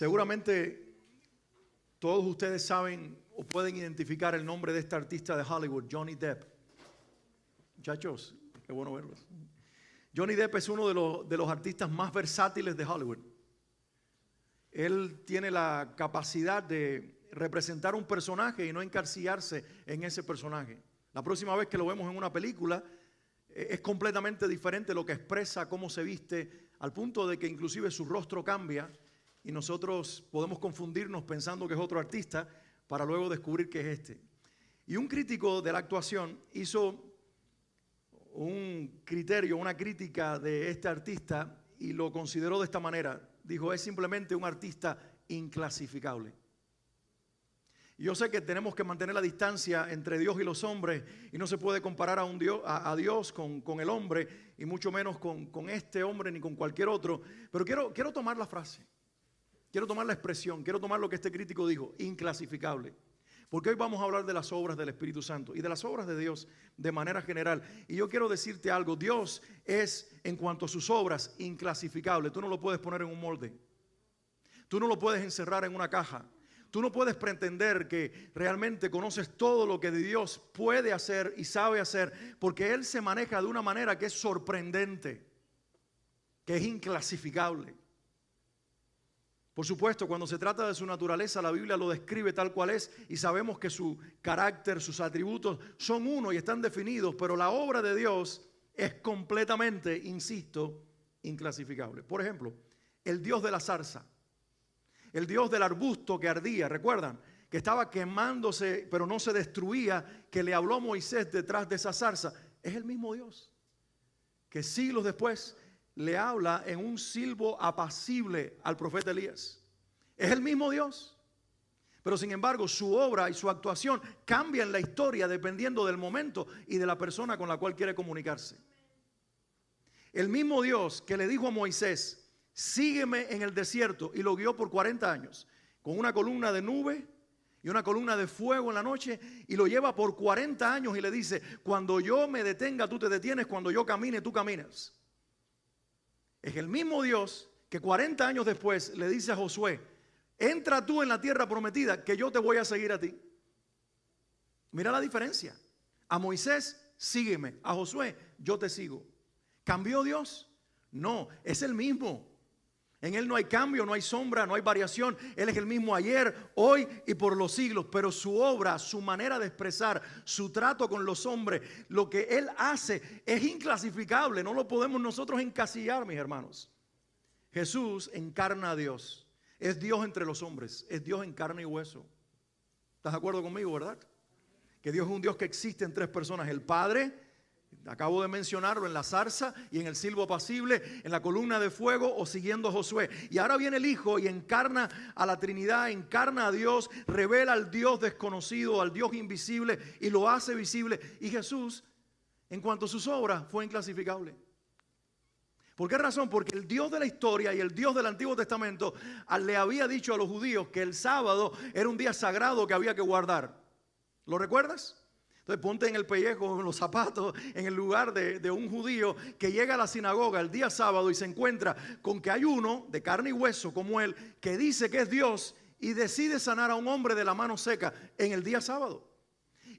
Seguramente todos ustedes saben o pueden identificar el nombre de este artista de Hollywood, Johnny Depp. Muchachos, qué bueno verlos. Johnny Depp es uno de los artistas más versátiles de Hollywood. Él tiene la capacidad de representar un personaje y no encasillarse en ese personaje. La próxima vez que lo vemos en una película, es completamente diferente lo que expresa, cómo se viste, al punto de que inclusive su rostro cambia y nosotros podemos confundirnos pensando que es otro artista para luego descubrir que es este. Y un crítico de la actuación hizo un criterio, una crítica de este artista y lo consideró de esta manera. Dijo, es simplemente un artista inclasificable. Y yo sé que tenemos que mantener la distancia entre Dios y los hombres y no se puede comparar a Dios con el hombre y mucho menos con este hombre ni con cualquier otro. Pero quiero tomar la frase, quiero tomar la expresión, quiero tomar lo que este crítico dijo, inclasificable. Porque hoy vamos a hablar de las obras del Espíritu Santo y de las obras de Dios de manera general. Y yo quiero decirte algo, Dios es en cuanto a sus obras inclasificable. Tú no lo puedes poner en un molde. Tú no lo puedes encerrar en una caja. Tú no puedes pretender que realmente conoces todo lo que Dios puede hacer y sabe hacer, porque Él se maneja de una manera que es sorprendente, que es inclasificable. Por supuesto, cuando se trata de su naturaleza, la Biblia lo describe tal cual es y sabemos que su carácter, sus atributos son uno y están definidos, pero la obra de Dios es completamente, insisto, inclasificable. Por ejemplo, el Dios de la zarza, el Dios del arbusto que ardía, ¿recuerdan? Que estaba quemándose, pero no se destruía, que le habló a Moisés detrás de esa zarza. Es el mismo Dios que siglos después le habla en un silbo apacible al profeta Elías. Es el mismo Dios, pero sin embargo su obra y su actuación cambian la historia dependiendo del momento y de la persona con la cual quiere comunicarse. El mismo Dios que le dijo a Moisés, sígueme en el desierto, y lo guió por 40 años, con una columna de nube y una columna de fuego en la noche, y lo lleva por 40 años y le dice, cuando yo me detenga tú te detienes, cuando yo camine tú caminas. Es el mismo Dios que 40 años después le dice a Josué, entra tú en la tierra prometida que yo te voy a seguir a ti. Mira la diferencia. A Moisés, sígueme. A Josué, yo te sigo. ¿Cambió Dios? No, es el mismo. En Él no hay cambio, no hay sombra, no hay variación. Él es el mismo ayer, hoy y por los siglos. Pero su obra, su manera de expresar, su trato con los hombres, lo que Él hace es inclasificable. No lo podemos nosotros encasillar, mis hermanos. Jesús encarna a Dios. Es Dios entre los hombres. Es Dios en carne y hueso. ¿Estás de acuerdo conmigo, verdad? Que Dios es un Dios que existe en tres personas. El Padre, acabo de mencionarlo, en la zarza y en el silbo apacible, en la columna de fuego o siguiendo a Josué. Y ahora viene el Hijo y encarna a la Trinidad, encarna a Dios, revela al Dios desconocido, al Dios invisible y lo hace visible. Y Jesús, en cuanto a sus obras, fue inclasificable. ¿Por qué razón? Porque el Dios de la historia y el Dios del Antiguo Testamento le había dicho a los judíos que el sábado era un día sagrado que había que guardar. ¿Lo recuerdas? Entonces ponte en el pellejo, en los zapatos, en el lugar de un judío que llega a la sinagoga el día sábado y se encuentra con que hay uno de carne y hueso como él que dice que es Dios y decide sanar a un hombre de la mano seca en el día sábado.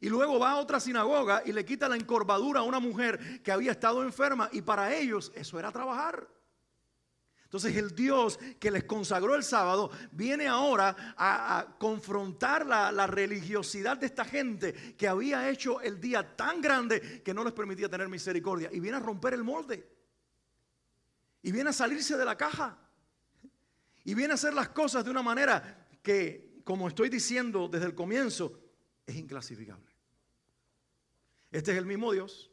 Y luego va a otra sinagoga y le quita la encorvadura a una mujer que había estado enferma y para ellos eso era trabajar. Entonces el Dios que les consagró el sábado viene ahora a confrontar la religiosidad de esta gente que había hecho el día tan grande que no les permitía tener misericordia. Y viene a romper el molde. Y viene a salirse de la caja. Y viene a hacer las cosas de una manera que, como estoy diciendo desde el comienzo, es inclasificable. Este es el mismo Dios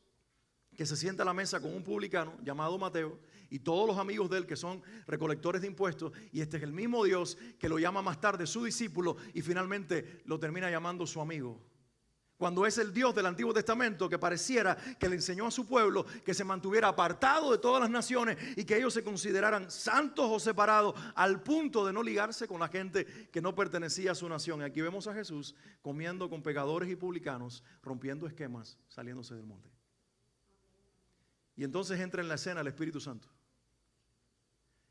que se sienta a la mesa con un publicano llamado Mateo y todos los amigos de él que son recolectores de impuestos, y este es el mismo Dios que lo llama más tarde su discípulo y finalmente lo termina llamando su amigo. Cuando es el Dios del Antiguo Testamento que pareciera que le enseñó a su pueblo que se mantuviera apartado de todas las naciones y que ellos se consideraran santos o separados al punto de no ligarse con la gente que no pertenecía a su nación. Y aquí vemos a Jesús comiendo con pecadores y publicanos, rompiendo esquemas, saliéndose del molde. Y entonces entra en la escena el Espíritu Santo.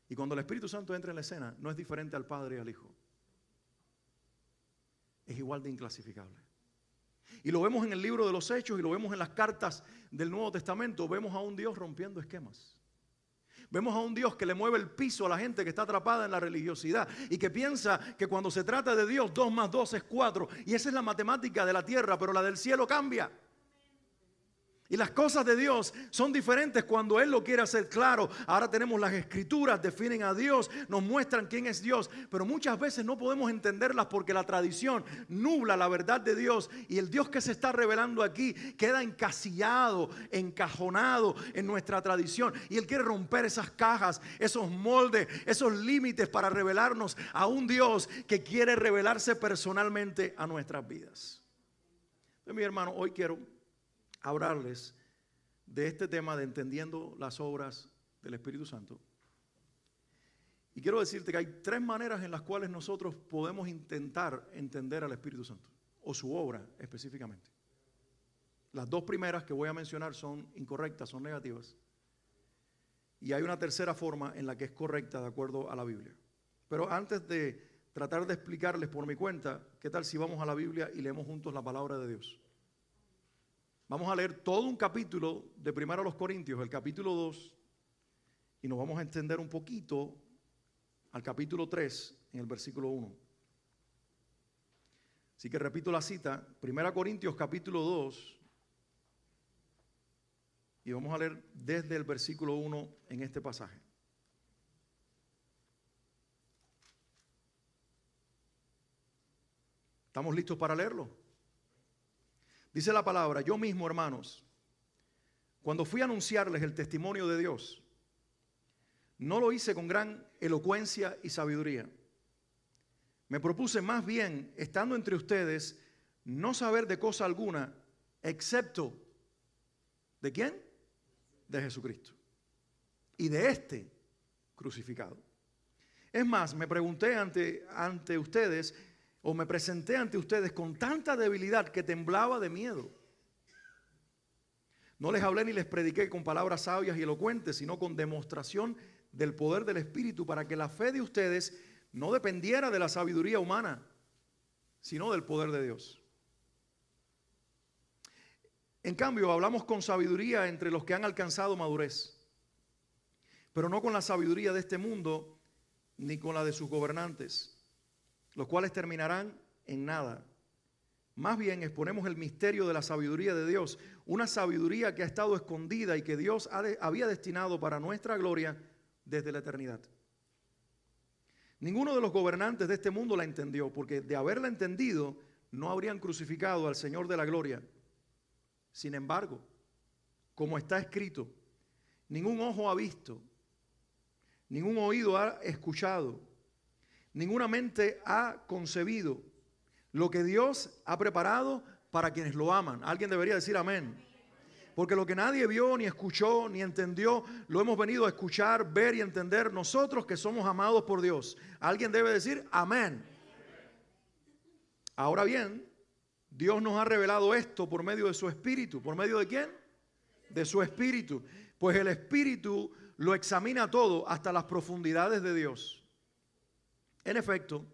Y cuando el Espíritu Santo entra en la escena, no es diferente al Padre y al Hijo. Es igual de inclasificable. Y lo vemos en el libro de los Hechos y lo vemos en las cartas del Nuevo Testamento. Vemos a un Dios rompiendo esquemas. Vemos a un Dios que le mueve el piso a la gente que está atrapada en la religiosidad y que piensa que cuando se trata de Dios, 2 más 2 es 4. Y esa es la matemática de la tierra, pero la del cielo cambia. Y las cosas de Dios son diferentes cuando Él lo quiere hacer claro. Ahora tenemos las escrituras, definen a Dios, nos muestran quién es Dios. Pero muchas veces no podemos entenderlas porque la tradición nubla la verdad de Dios. Y el Dios que se está revelando aquí queda encasillado, encajonado en nuestra tradición. Y Él quiere romper esas cajas, esos moldes, esos límites para revelarnos a un Dios que quiere revelarse personalmente a nuestras vidas. Entonces, mi hermano, hoy quiero hablarles de este tema de entendiendo las obras del Espíritu Santo. Y quiero decirte que hay 3 maneras en las cuales nosotros podemos intentar entender al Espíritu Santo, o su obra específicamente. Las 2 primeras que voy a mencionar son incorrectas, son negativas. Y hay una tercera forma en la que es correcta de acuerdo a la Biblia. Pero antes de tratar de explicarles por mi cuenta, ¿qué tal si vamos a la Biblia y leemos juntos la palabra de Dios? Vamos a leer todo un capítulo de 1 Corintios, el capítulo 2, y nos vamos a extender un poquito al capítulo 3, en el versículo 1. Así que repito la cita, 1 Corintios capítulo 2, y vamos a leer desde el versículo 1 en este pasaje. ¿Estamos listos para leerlo? Dice la palabra: yo mismo, hermanos, cuando fui a anunciarles el testimonio de Dios, no lo hice con gran elocuencia y sabiduría. Me propuse más bien, estando entre ustedes, no saber de cosa alguna, excepto, ¿de quién? De Jesucristo. Y de este crucificado. Es más, me pregunté ante ustedes, o me presenté ante ustedes con tanta debilidad que temblaba de miedo. No les hablé ni les prediqué con palabras sabias y elocuentes, sino con demostración del poder del Espíritu, para que la fe de ustedes no dependiera de la sabiduría humana, sino del poder de Dios. En cambio, hablamos con sabiduría entre los que han alcanzado madurez, pero no con la sabiduría de este mundo, ni con la de sus gobernantes, los cuales terminarán en nada. Más bien exponemos el misterio de la sabiduría de Dios, una sabiduría que ha estado escondida y que Dios había destinado para nuestra gloria desde la eternidad. Ninguno de los gobernantes de este mundo la entendió, porque de haberla entendido no habrían crucificado al Señor de la gloria. Sin embargo, como está escrito, ningún ojo ha visto, ningún oído ha escuchado, ninguna mente ha concebido lo que Dios ha preparado para quienes lo aman. Alguien debería decir amén. Porque lo que nadie vio, ni escuchó, ni entendió, lo hemos venido a escuchar, ver y entender nosotros que somos amados por Dios. Alguien debe decir amén. Ahora bien, Dios nos ha revelado esto por medio de su Espíritu. ¿Por medio de quién? De su Espíritu. Pues el Espíritu lo examina todo hasta las profundidades de Dios. En efecto,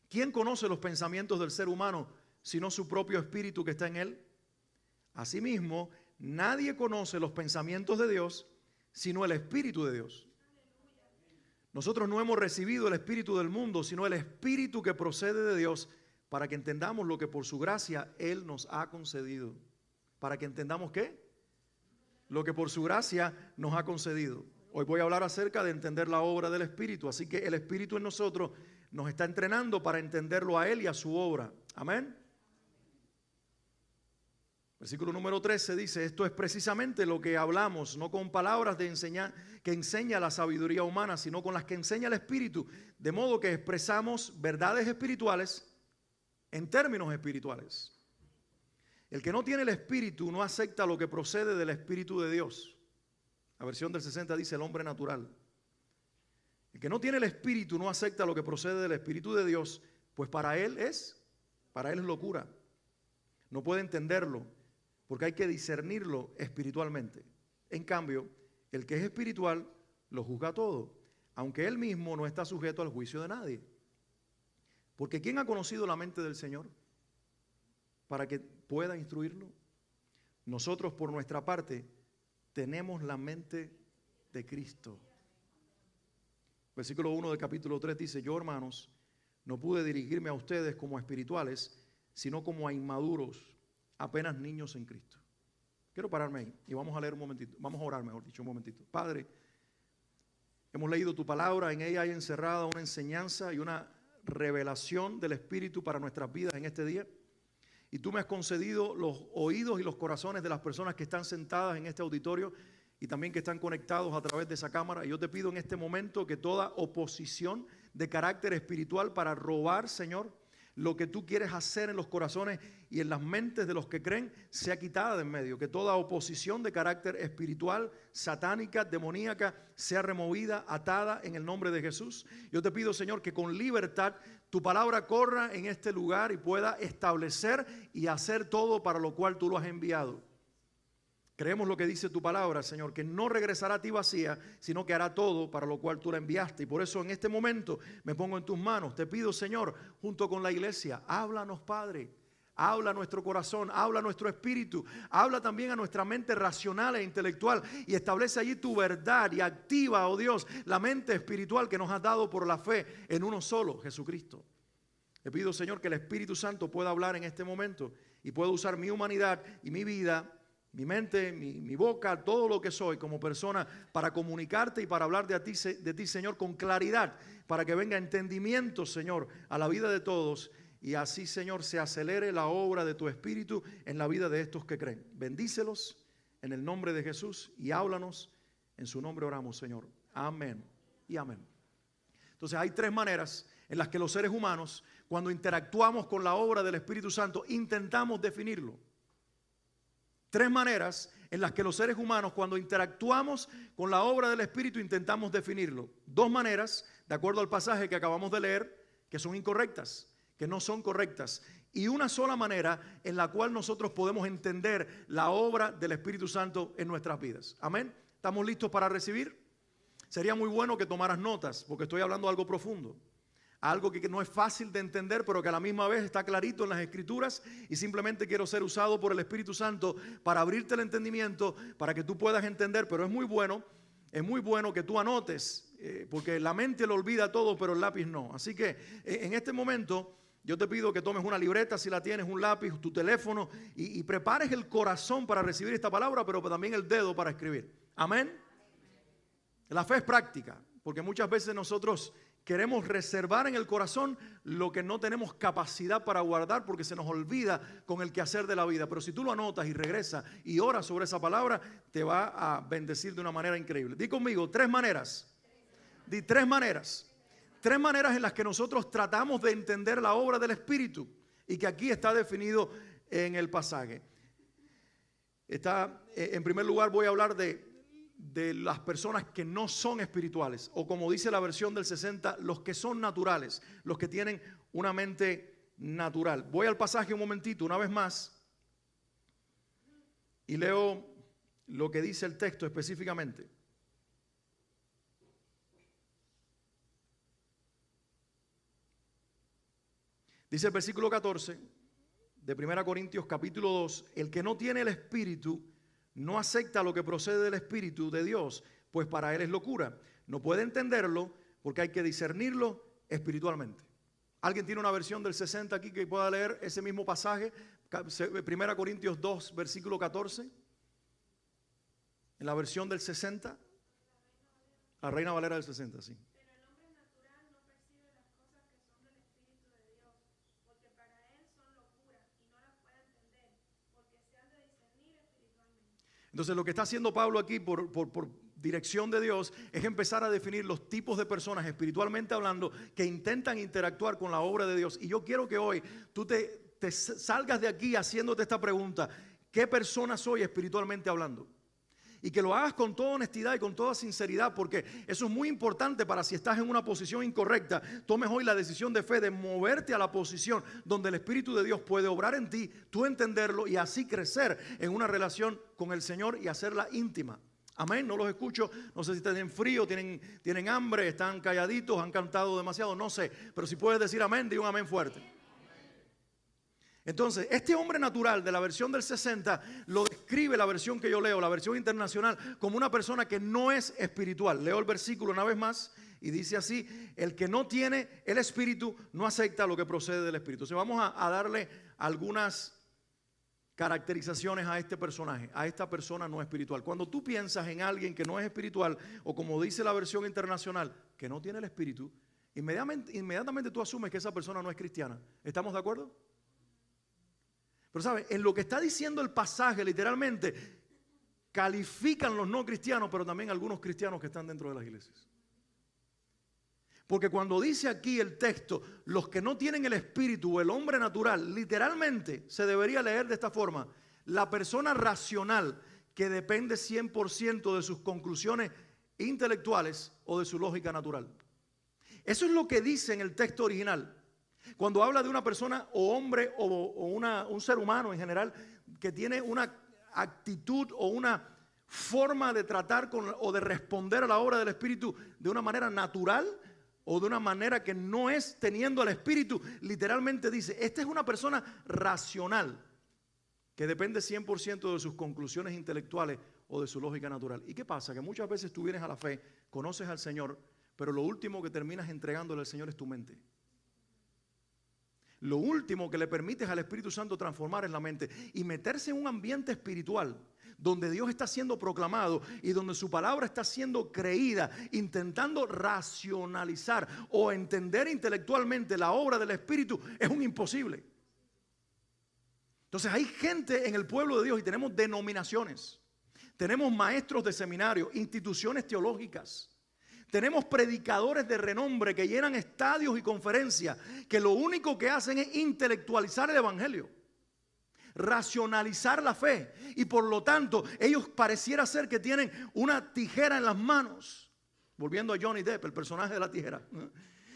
¿quién conoce los pensamientos del ser humano sino su propio espíritu que está en él? Asimismo, nadie conoce los pensamientos de Dios sino el Espíritu de Dios. Nosotros no hemos recibido el espíritu del mundo, sino el Espíritu que procede de Dios, para que entendamos lo que por su gracia Él nos ha concedido. ¿Para que entendamos qué? Lo que por su gracia nos ha concedido. Hoy voy a hablar acerca de entender la obra del Espíritu, así que el Espíritu en nosotros nos está entrenando para entenderlo a Él y a su obra. Amén. Versículo número 13 dice: esto es precisamente lo que hablamos, no con palabras de enseñar que enseña la sabiduría humana, sino con las que enseña el Espíritu, de modo que expresamos verdades espirituales en términos espirituales. El que no tiene el Espíritu no acepta lo que procede del Espíritu de Dios. La versión del 60 dice el hombre natural. El que no tiene el Espíritu no acepta lo que procede del Espíritu de Dios, pues para él es locura. No puede entenderlo, porque hay que discernirlo espiritualmente. En cambio, el que es espiritual lo juzga todo, aunque Él mismo no está sujeto al juicio de nadie. Porque ¿quién ha conocido la mente del Señor para que pueda instruirlo? Nosotros por nuestra parte tenemos la mente de Cristo. Versículo 1 del capítulo 3 dice: yo, hermanos, no pude dirigirme a ustedes como a espirituales, sino como a inmaduros, apenas niños en Cristo. Quiero pararme ahí y vamos a leer un momentito, vamos a orar, mejor dicho, un momentito. Padre, hemos leído tu palabra, en ella hay encerrada una enseñanza y una revelación del Espíritu para nuestras vidas en este día. Y tú me has concedido los oídos y los corazones de las personas que están sentadas en este auditorio y también que están conectados a través de esa cámara. Y yo te pido en este momento que toda oposición de carácter espiritual para robar, Señor, lo que tú quieres hacer en los corazones y en las mentes de los que creen, sea quitada de en medio. Que toda oposición de carácter espiritual, satánica, demoníaca, sea removida, atada en el nombre de Jesús. Yo te pido, Señor, que con libertad tu palabra corra en este lugar y pueda establecer y hacer todo para lo cual tú lo has enviado. Creemos lo que dice tu palabra, Señor, que no regresará a ti vacía, sino que hará todo para lo cual tú la enviaste. Y por eso en este momento me pongo en tus manos. Te pido, Señor, junto con la iglesia, háblanos, Padre. Habla a nuestro corazón, habla a nuestro espíritu, habla también a nuestra mente racional e intelectual y establece allí tu verdad y activa, oh Dios, la mente espiritual que nos has dado por la fe en uno solo, Jesucristo. Te pido, Señor, que el Espíritu Santo pueda hablar en este momento y pueda usar mi humanidad y mi vida, mi mente, mi boca, todo lo que soy como persona para comunicarte y para hablar de ti, Señor, con claridad, para que venga entendimiento, Señor, a la vida de todos y así, Señor, se acelere la obra de tu Espíritu en la vida de estos que creen. Bendícelos en el nombre de Jesús y háblanos. En su nombre oramos, Señor. Amén y amén. Entonces hay tres maneras en las que los seres humanos, cuando interactuamos con la obra del Espíritu Santo, intentamos definirlo. Tres maneras en las que los seres humanos, cuando interactuamos con la obra del Espíritu, intentamos definirlo. Dos maneras, de acuerdo al pasaje que acabamos de leer, que son incorrectas, que no son correctas. Y una sola manera en la cual nosotros podemos entender la obra del Espíritu Santo en nuestras vidas. Amén. ¿Estamos listos para recibir? Sería muy bueno que tomaras notas, porque estoy hablando de algo profundo. Algo que no es fácil de entender, pero que a la misma vez está clarito en las Escrituras y simplemente quiero ser usado por el Espíritu Santo para abrirte el entendimiento, para que tú puedas entender, pero es muy bueno que tú anotes, porque la mente lo olvida todo, pero el lápiz no. Así que en este momento yo te pido que tomes una libreta, si la tienes, un lápiz, tu teléfono y prepares el corazón para recibir esta palabra, pero también el dedo para escribir. Amén. La fe es práctica, porque muchas veces nosotros queremos reservar en el corazón lo que no tenemos capacidad para guardar porque se nos olvida con el quehacer de la vida. Pero si tú lo anotas y regresas y oras sobre esa palabra, te va a bendecir de una manera increíble. Di conmigo, tres maneras. Di tres maneras. Tres maneras en las que nosotros tratamos de entender la obra del Espíritu y que aquí está definido en el pasaje. En primer lugar voy a hablar de las personas que no son espirituales, o como dice la versión del 60, los que son naturales, los que tienen una mente natural. Voy al pasaje un momentito, una vez más, y leo lo que dice el texto específicamente. Dice el versículo 14 de 1 Corintios capítulo 2, el que no tiene el Espíritu no acepta lo que procede del Espíritu de Dios, pues para él es locura. No puede entenderlo porque hay que discernirlo espiritualmente. ¿Alguien tiene una versión del 60 aquí que pueda leer ese mismo pasaje? 1 Corintios 2, versículo 14. En la versión del 60. La Reina Valera del 60, sí. Pero el hombre natural no percibe las cosas que son del Espíritu de Dios, porque para él son locura y no las puede entender, porque se han de discernir espiritualmente. Entonces lo que está haciendo Pablo aquí por dirección de Dios es empezar a definir los tipos de personas espiritualmente hablando que intentan interactuar con la obra de Dios. Y yo quiero que hoy tú te salgas de aquí haciéndote esta pregunta: ¿qué persona soy espiritualmente hablando? Y que lo hagas con toda honestidad y con toda sinceridad, porque eso es muy importante para si estás en una posición incorrecta, tomes hoy la decisión de fe de moverte a la posición donde el Espíritu de Dios puede obrar en ti, tú entenderlo y así crecer en una relación con el Señor y hacerla íntima. Amén, no los escucho. No sé si tienen frío, tienen hambre, están calladitos, han cantado demasiado, no sé. Pero si puedes decir amén, di un amén fuerte. Entonces, este hombre natural de la versión del 60 lo describe la versión que yo leo, la versión internacional, como una persona que no es espiritual. Leo el versículo una vez más y dice así: el que no tiene el espíritu no acepta lo que procede del espíritu. O sea, vamos a darle algunas caracterizaciones a este personaje, a esta persona no espiritual. Cuando tú piensas en alguien que no es espiritual, o como dice la versión internacional, que no tiene el espíritu, inmediatamente tú asumes que esa persona no es cristiana. ¿Estamos de acuerdo? Pero ¿sabes? En lo que está diciendo el pasaje, literalmente, califican los no cristianos, pero también algunos cristianos que están dentro de las iglesias. Porque cuando dice aquí el texto, los que no tienen el espíritu o el hombre natural, literalmente se debería leer de esta forma: la persona racional que depende 100% de sus conclusiones intelectuales o de su lógica natural. Eso es lo que dice en el texto original. Cuando habla de una persona o hombre o un ser humano en general que tiene una actitud o una forma de tratar o de responder a la obra del Espíritu de una manera natural o de una manera que no es teniendo el Espíritu, literalmente dice, esta es una persona racional que depende 100% de sus conclusiones intelectuales o de su lógica natural. ¿Y qué pasa? Que muchas veces tú vienes a la fe, conoces al Señor, pero lo último que terminas entregándole al Señor es tu mente. Lo último que le permites al Espíritu Santo transformar es la mente y meterse en un ambiente espiritual donde Dios está siendo proclamado y donde su palabra está siendo creída, intentando racionalizar o entender intelectualmente la obra del Espíritu, es un imposible. Entonces hay gente en el pueblo de Dios y tenemos denominaciones, tenemos maestros de seminario, instituciones teológicas. Tenemos predicadores de renombre que llenan estadios y conferencias, que lo único que hacen es intelectualizar el evangelio, racionalizar la fe, y por lo tanto ellos pareciera ser que tienen una tijera en las manos. Volviendo a Johnny Depp, el personaje de la tijera.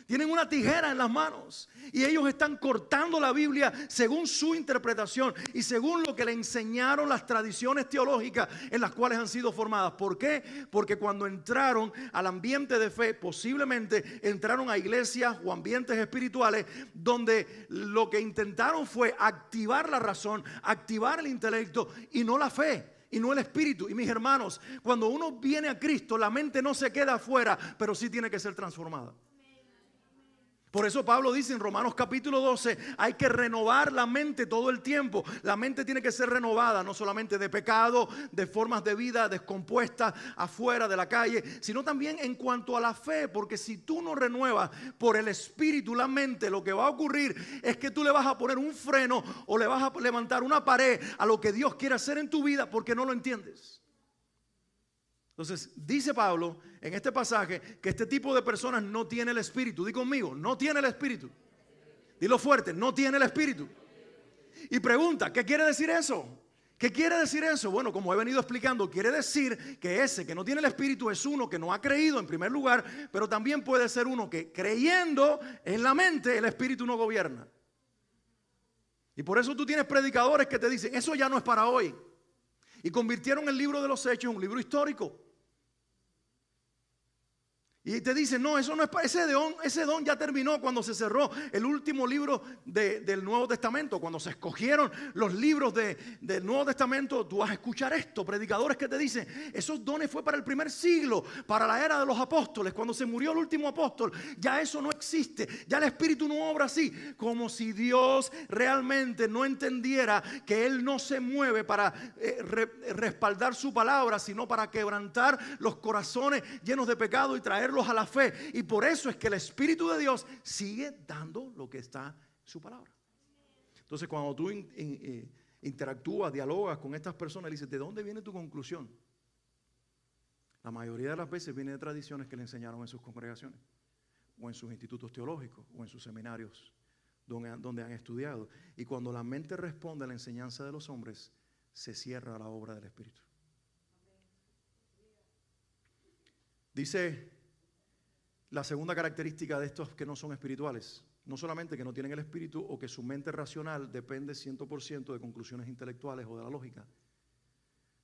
Tienen una tijera en las manos y ellos están cortando la Biblia según su interpretación y según lo que le enseñaron las tradiciones teológicas en las cuales han sido formadas. ¿Por qué? Porque cuando entraron al ambiente de fe, posiblemente entraron a iglesias o ambientes espirituales donde lo que intentaron fue activar la razón, activar el intelecto y no la fe. Y no el espíritu. Y mis hermanos, cuando uno viene a Cristo, la mente no se queda afuera, pero sí tiene que ser transformada. Por eso Pablo dice en Romanos capítulo 12, hay que renovar la mente todo el tiempo. La mente tiene que ser renovada, no solamente de pecado, de formas de vida descompuestas afuera de la calle, sino también en cuanto a la fe. Porque si tú no renuevas por el espíritu la mente, lo que va a ocurrir es que tú le vas a poner un freno o le vas a levantar una pared a lo que Dios quiere hacer en tu vida porque no lo entiendes. Entonces dice Pablo en este pasaje que este tipo de personas no tiene el espíritu. Di conmigo, no tiene el espíritu. Dilo fuerte, no tiene el espíritu. Y pregunta, ¿qué quiere decir eso? ¿Qué quiere decir eso? Bueno, como he venido explicando, quiere decir que ese que no tiene el espíritu es uno que no ha creído en primer lugar, pero también puede ser uno que creyendo en la mente el espíritu no gobierna. Y por eso tú tienes predicadores que te dicen, eso ya no es para hoy. Y convirtieron el libro de los Hechos en un libro histórico. Y te dicen, no, eso no es para ese don ya terminó cuando se cerró el último libro del Nuevo Testamento. Cuando se escogieron los libros del Nuevo Testamento, tú vas a escuchar esto, predicadores que te dicen, esos dones fue para el primer siglo, para la era de los apóstoles, cuando se murió el último apóstol, ya eso no existe, ya el Espíritu no obra así, como si Dios realmente no entendiera que Él no se mueve para respaldar su palabra, sino para quebrantar los corazones llenos de pecado y traerlos a la fe. Y por eso es que el Espíritu de Dios sigue dando lo que está en su palabra. Entonces cuando tú interactúas, dialogas con estas personas, le dices, ¿de dónde viene tu conclusión? La mayoría de las veces viene de tradiciones que le enseñaron en sus congregaciones o en sus institutos teológicos o en sus seminarios donde han estudiado. Y cuando la mente responde a la enseñanza de los hombres, se cierra la obra del Espíritu. Dice la segunda característica de estos que no son espirituales, no solamente que no tienen el espíritu o que su mente racional depende 100% de conclusiones intelectuales o de la lógica,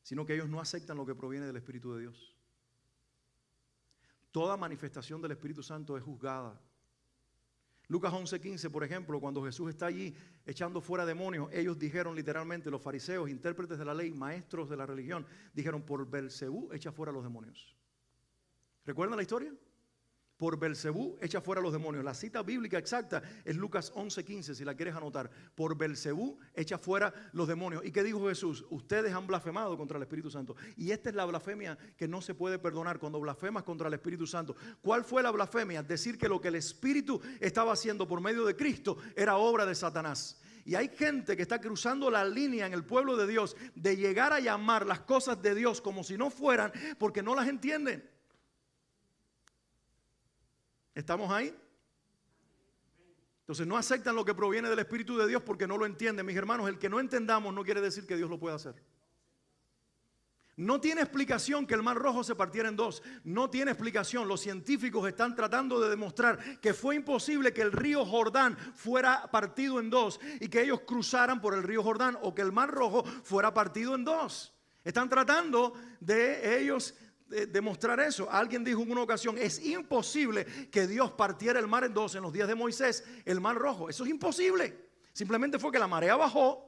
sino que ellos no aceptan lo que proviene del Espíritu de Dios. Toda manifestación del Espíritu Santo es juzgada. Lucas 11:15, por ejemplo, cuando Jesús está allí echando fuera demonios, ellos dijeron literalmente, los fariseos, intérpretes de la ley, maestros de la religión, dijeron, por Belcebú echa fuera los demonios. ¿Recuerdan la historia? Por Belcebú echa fuera los demonios. La cita bíblica exacta es Lucas 11:15, si la quieres anotar. Por Belcebú echa fuera los demonios. ¿Y qué dijo Jesús? Ustedes han blasfemado contra el Espíritu Santo. Y esta es la blasfemia que no se puede perdonar cuando blasfemas contra el Espíritu Santo. ¿Cuál fue la blasfemia? Decir que lo que el Espíritu estaba haciendo por medio de Cristo era obra de Satanás. Y hay gente que está cruzando la línea en el pueblo de Dios de llegar a llamar las cosas de Dios como si no fueran, porque no las entienden. ¿Estamos ahí? Entonces no aceptan lo que proviene del Espíritu de Dios porque no lo entienden. Mis hermanos, el que no entendamos no quiere decir que Dios lo pueda hacer. No tiene explicación que el Mar Rojo se partiera en dos. No tiene explicación. Los científicos están tratando de demostrar que fue imposible que el río Jordán fuera partido en dos y que ellos cruzaran por el río Jordán o que el Mar Rojo fuera partido en dos. Están tratando de ellos demostrar eso. Alguien dijo en una ocasión, es imposible que Dios partiera el mar en dos en los días de Moisés, el Mar Rojo. Eso es imposible. Simplemente fue que la marea bajó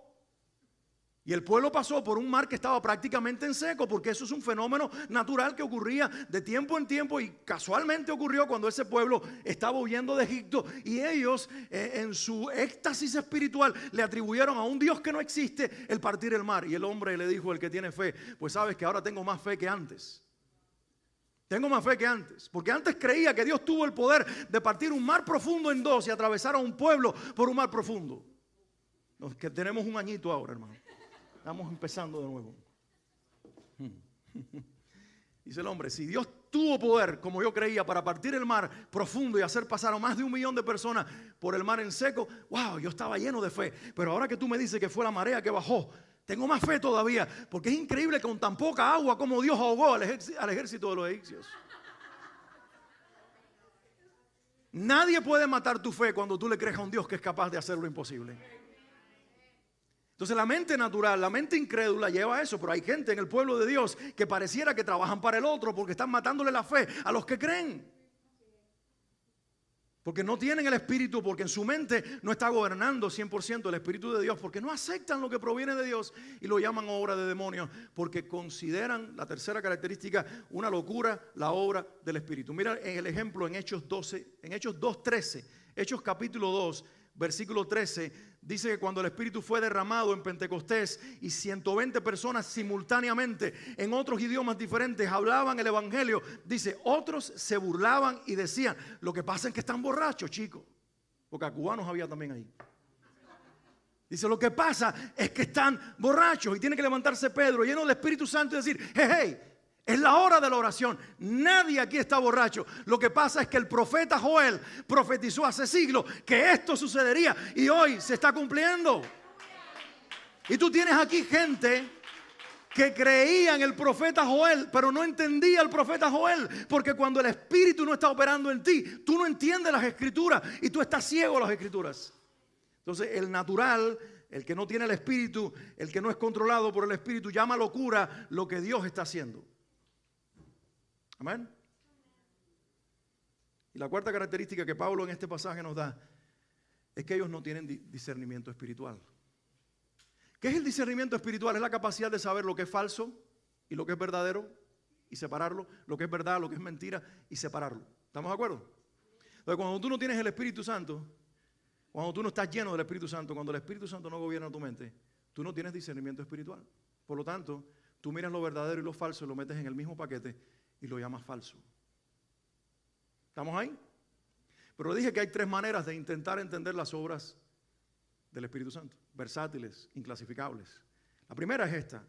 y el pueblo pasó por un mar que estaba prácticamente en seco, porque eso es un fenómeno natural que ocurría de tiempo en tiempo y casualmente ocurrió cuando ese pueblo estaba huyendo de Egipto y ellos en su éxtasis espiritual le atribuyeron a un Dios que no existe el partir el mar. Y el hombre le dijo, el que tiene fe, pues sabes que ahora tengo más fe que antes. Tengo más fe que antes, porque antes creía que Dios tuvo el poder de partir un mar profundo en dos y atravesar a un pueblo por un mar profundo. Que tenemos un añito ahora, hermano. Estamos empezando de nuevo. Dice el hombre, si Dios tuvo poder, como yo creía, para partir el mar profundo y hacer pasar a más de 1 millón de personas por el mar en seco, wow, yo estaba lleno de fe. Pero ahora que tú me dices que fue la marea que bajó, tengo más fe todavía, porque es increíble que con tan poca agua como Dios ahogó al ejército de los egipcios. Nadie puede matar tu fe cuando tú le crees a un Dios que es capaz de hacer lo imposible. Entonces la mente natural, la mente incrédula lleva a eso, pero hay gente en el pueblo de Dios que pareciera que trabajan para el otro porque están matándole la fe a los que creen. Porque no tienen el Espíritu, porque en su mente no está gobernando 100% el Espíritu de Dios, porque no aceptan lo que proviene de Dios y lo llaman obra de demonios, porque consideran, la tercera característica, una locura, la obra del Espíritu. Mira en el ejemplo en Hechos 12, en Hechos 2:13, Hechos capítulo 2, versículo 13, dice que cuando el Espíritu fue derramado en Pentecostés y 120 personas simultáneamente en otros idiomas diferentes hablaban el Evangelio, dice, otros se burlaban y decían, lo que pasa es que están borrachos, chicos, porque a cubanos había también ahí. Dice, lo que pasa es que están borrachos y tiene que levantarse Pedro lleno del Espíritu Santo y decir, hey, es la hora de la oración. Nadie aquí está borracho. Lo que pasa es que el profeta Joel profetizó hace siglos que esto sucedería y hoy se está cumpliendo. Y tú tienes aquí gente que creía en el profeta Joel, pero no entendía el profeta Joel, porque cuando el Espíritu no está operando en ti, tú no entiendes las Escrituras y tú estás ciego a las Escrituras. Entonces el natural, el que no tiene el Espíritu, el que no es controlado por el Espíritu, llama locura lo que Dios está haciendo. Amén. Y la cuarta característica que Pablo en este pasaje nos da es que ellos no tienen discernimiento espiritual. ¿Qué es el discernimiento espiritual? Es la capacidad de saber lo que es falso y lo que es verdadero y separarlo, lo que es verdad, lo que es mentira y separarlo. ¿Estamos de acuerdo? Entonces, cuando tú no tienes el Espíritu Santo, cuando tú no estás lleno del Espíritu Santo, cuando el Espíritu Santo no gobierna tu mente, tú no tienes discernimiento espiritual. Por lo tanto, tú miras lo verdadero y lo falso y lo metes en el mismo paquete y lo llamas falso. ¿Estamos ahí? Pero dije que hay 3 maneras de intentar entender las obras del Espíritu Santo. Versátiles, inclasificables. La primera es esta.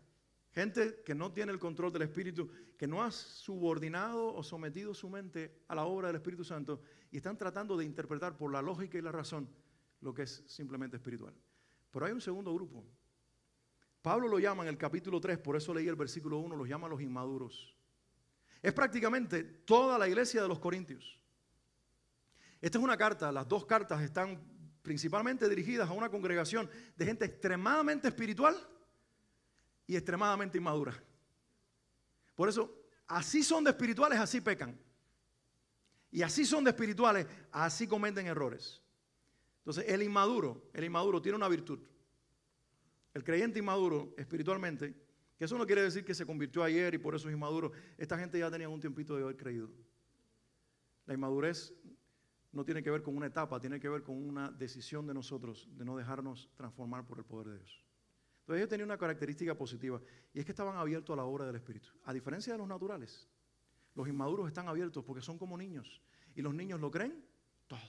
Gente que no tiene el control del Espíritu, que no ha subordinado o sometido su mente a la obra del Espíritu Santo y están tratando de interpretar por la lógica y la razón lo que es simplemente espiritual. Pero hay un segundo grupo. Pablo lo llama en el capítulo 3, por eso leí el versículo 1, los llama los inmaduros. Es prácticamente toda la iglesia de los Corintios. Esta es una carta, las 2 cartas están principalmente dirigidas a una congregación de gente extremadamente espiritual y extremadamente inmadura. Por eso, así son de espirituales, así pecan. Y así son de espirituales, así cometen errores. Entonces, el inmaduro tiene una virtud. El creyente inmaduro espiritualmente, que eso no quiere decir que se convirtió ayer y por eso es inmaduro. Esta gente ya tenía un tiempito de haber creído. La inmadurez no tiene que ver con una etapa, tiene que ver con una decisión de nosotros de no dejarnos transformar por el poder de Dios. Entonces ellos tenían una característica positiva y es que estaban abiertos a la obra del Espíritu. A diferencia de los naturales, los inmaduros están abiertos porque son como niños y los niños lo creen todo.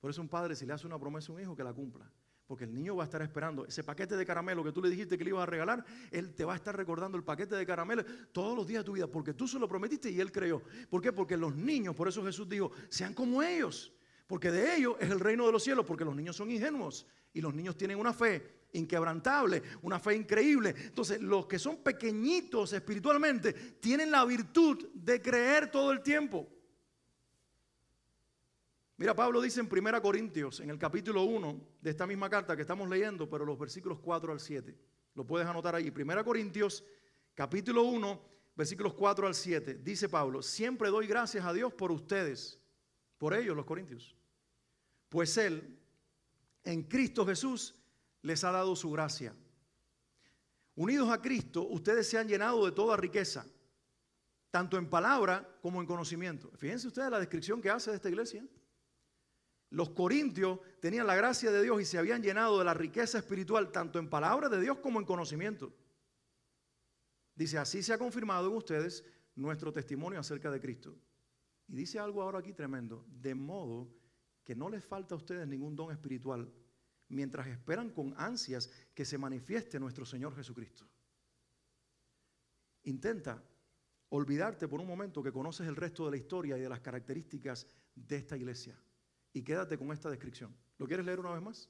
Por eso un padre, si le hace una promesa a un hijo, que la cumpla. Porque el niño va a estar esperando ese paquete de caramelo que tú le dijiste que le ibas a regalar. Él te va a estar recordando el paquete de caramelo todos los días de tu vida, porque tú se lo prometiste y él creyó. ¿Por qué? Porque los niños, por eso Jesús dijo, sean como ellos, porque de ellos es el reino de los cielos, porque los niños son ingenuos y los niños tienen una fe inquebrantable, una fe increíble. Entonces, los que son pequeñitos espiritualmente tienen la virtud de creer todo el tiempo. Mira, Pablo dice en 1 Corintios, en el capítulo 1 de esta misma carta que estamos leyendo, pero los versículos 4 al 7. Lo puedes anotar ahí. 1 Corintios, capítulo 1, versículos 4 al 7. Dice Pablo, siempre doy gracias a Dios por ustedes, por ellos los corintios. Pues Él, en Cristo Jesús, les ha dado su gracia. Unidos a Cristo, ustedes se han llenado de toda riqueza, tanto en palabra como en conocimiento. Fíjense ustedes la descripción que hace de esta iglesia. Los corintios tenían la gracia de Dios y se habían llenado de la riqueza espiritual, tanto en palabra de Dios como en conocimiento. Dice, así se ha confirmado en ustedes nuestro testimonio acerca de Cristo. Y dice algo ahora aquí tremendo, de modo que no les falta a ustedes ningún don espiritual, mientras esperan con ansias que se manifieste nuestro Señor Jesucristo. Intenta olvidarte por un momento que conoces el resto de la historia y de las características de esta iglesia. Y quédate con esta descripción. ¿Lo quieres leer una vez más?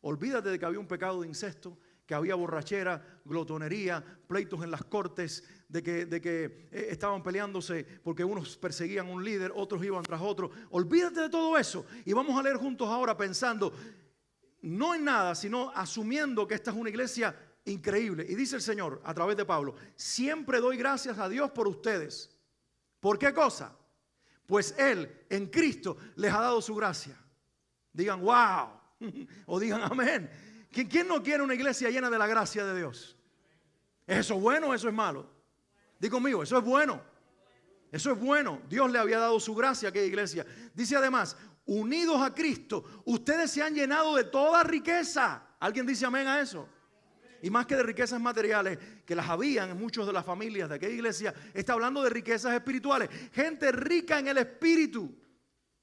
Olvídate de que había un pecado de incesto, que había borrachera, glotonería, pleitos en las cortes, de que estaban peleándose porque unos perseguían a un líder, otros iban tras otro. Olvídate de todo eso y vamos a leer juntos ahora pensando, no en nada, sino asumiendo que esta es una iglesia increíble. Y dice el Señor a través de Pablo, siempre doy gracias a Dios por ustedes. ¿Por qué cosa? Pues Él en Cristo les ha dado su gracia. Digan wow o digan amén. ¿Quién no quiere una iglesia llena de la gracia de Dios? ¿Es eso bueno o eso es malo? Di conmigo, eso es bueno. Eso es bueno. Dios le había dado su gracia a aquella iglesia. Dice además, unidos a Cristo, ustedes se han llenado de toda riqueza. ¿Alguien dice amén a eso? Y más que de riquezas materiales, que las habían en muchas de las familias de aquella iglesia, está hablando de riquezas espirituales. Gente rica en el espíritu.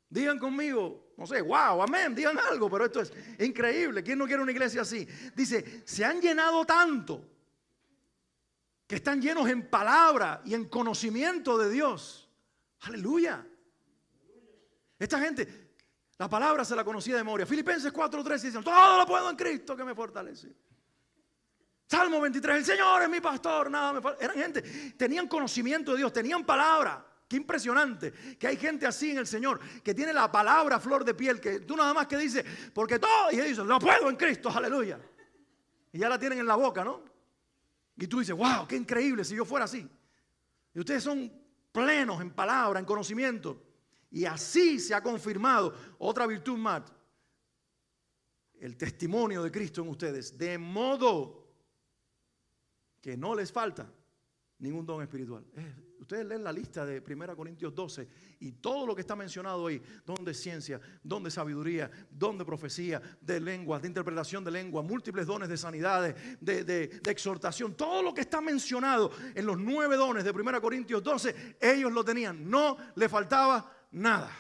Digan conmigo, no sé, wow, amén, digan algo, pero esto es increíble. ¿Quién no quiere una iglesia así? Dice, se han llenado tanto que están llenos en palabra y en conocimiento de Dios. Aleluya. Esta gente, la palabra se la conocía de memoria. Filipenses 4:13 dicen, todo lo puedo en Cristo que me fortalece. Salmo 23, el Señor es mi pastor, nada me falta. Eran gente, tenían conocimiento de Dios, tenían palabra. Qué impresionante que hay gente así en el Señor, que tiene la palabra a flor de piel, que tú nada más que dices, porque todo, y ellos dicen, lo puedo en Cristo, aleluya. Y ya la tienen en la boca, ¿no? Y tú dices, wow, qué increíble si yo fuera así. Y ustedes son plenos en palabra, en conocimiento. Y así se ha confirmado otra virtud más, el testimonio de Cristo en ustedes, de modo que no les falta ningún don espiritual. Ustedes leen la lista de 1 Corintios 12 y todo lo que está mencionado ahí, don de ciencia, don de sabiduría, don de profecía, de lenguas, de interpretación de lengua, múltiples dones de sanidades, de exhortación, todo lo que está mencionado en los 9 dones de 1 Corintios 12, ellos lo tenían, no le faltaba nada.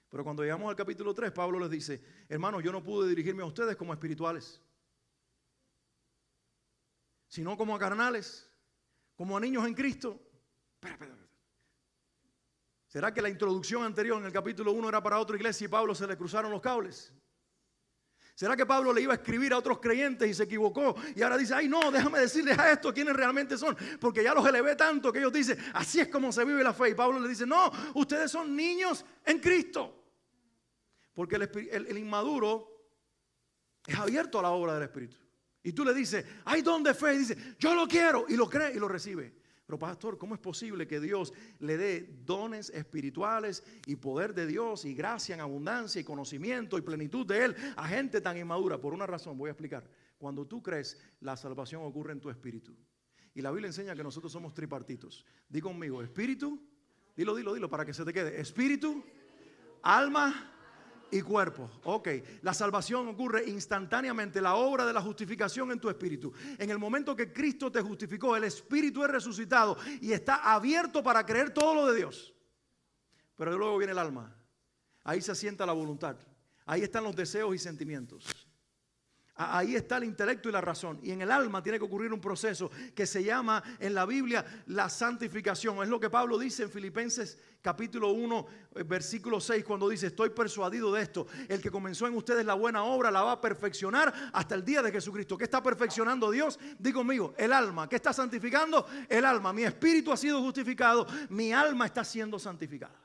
Pero cuando llegamos al capítulo 3, Pablo les dice, hermanos, yo no pude dirigirme a ustedes como espirituales, sino como a carnales, como a niños en Cristo. Espera. ¿Será que la introducción anterior en el capítulo 1 era para otra iglesia y Pablo se le cruzaron los cables? ¿Será que Pablo le iba a escribir a otros creyentes y se equivocó? Y ahora dice, ay no, déjame decirles a estos quiénes realmente son, porque ya los elevé tanto que ellos dicen, así es como se vive la fe. Y Pablo le dice, no, ustedes son niños en Cristo. Porque el inmaduro es abierto a la obra del Espíritu. Y tú le dices, hay don de fe. Y dice, yo lo quiero. Y lo cree y lo recibe. Pero pastor, ¿cómo es posible que Dios le dé dones espirituales y poder de Dios y gracia en abundancia y conocimiento y plenitud de Él a gente tan inmadura? Por una razón, voy a explicar. Cuando tú crees, la salvación ocurre en tu espíritu. Y la Biblia enseña que nosotros somos tripartitos. Di conmigo, espíritu, dilo para que se te quede. Espíritu, alma y cuerpo. Ok, la salvación ocurre instantáneamente, la obra de la justificación en tu espíritu. En el momento que Cristo te justificó, el espíritu es resucitado y está abierto para creer todo lo de Dios. Pero luego viene el alma. Ahí se asienta la voluntad. Ahí están los deseos y sentimientos. Ahí está el intelecto y la razón. Y en el alma tiene que ocurrir un proceso que se llama en la Biblia la santificación. Es lo que Pablo dice en Filipenses capítulo 1, versículo 6, cuando dice, estoy persuadido de esto. El que comenzó en ustedes la buena obra la va a perfeccionar hasta el día de Jesucristo. ¿Qué está perfeccionando Dios? Di conmigo, el alma. ¿Qué está santificando? El alma. Mi espíritu ha sido justificado, mi alma está siendo santificada.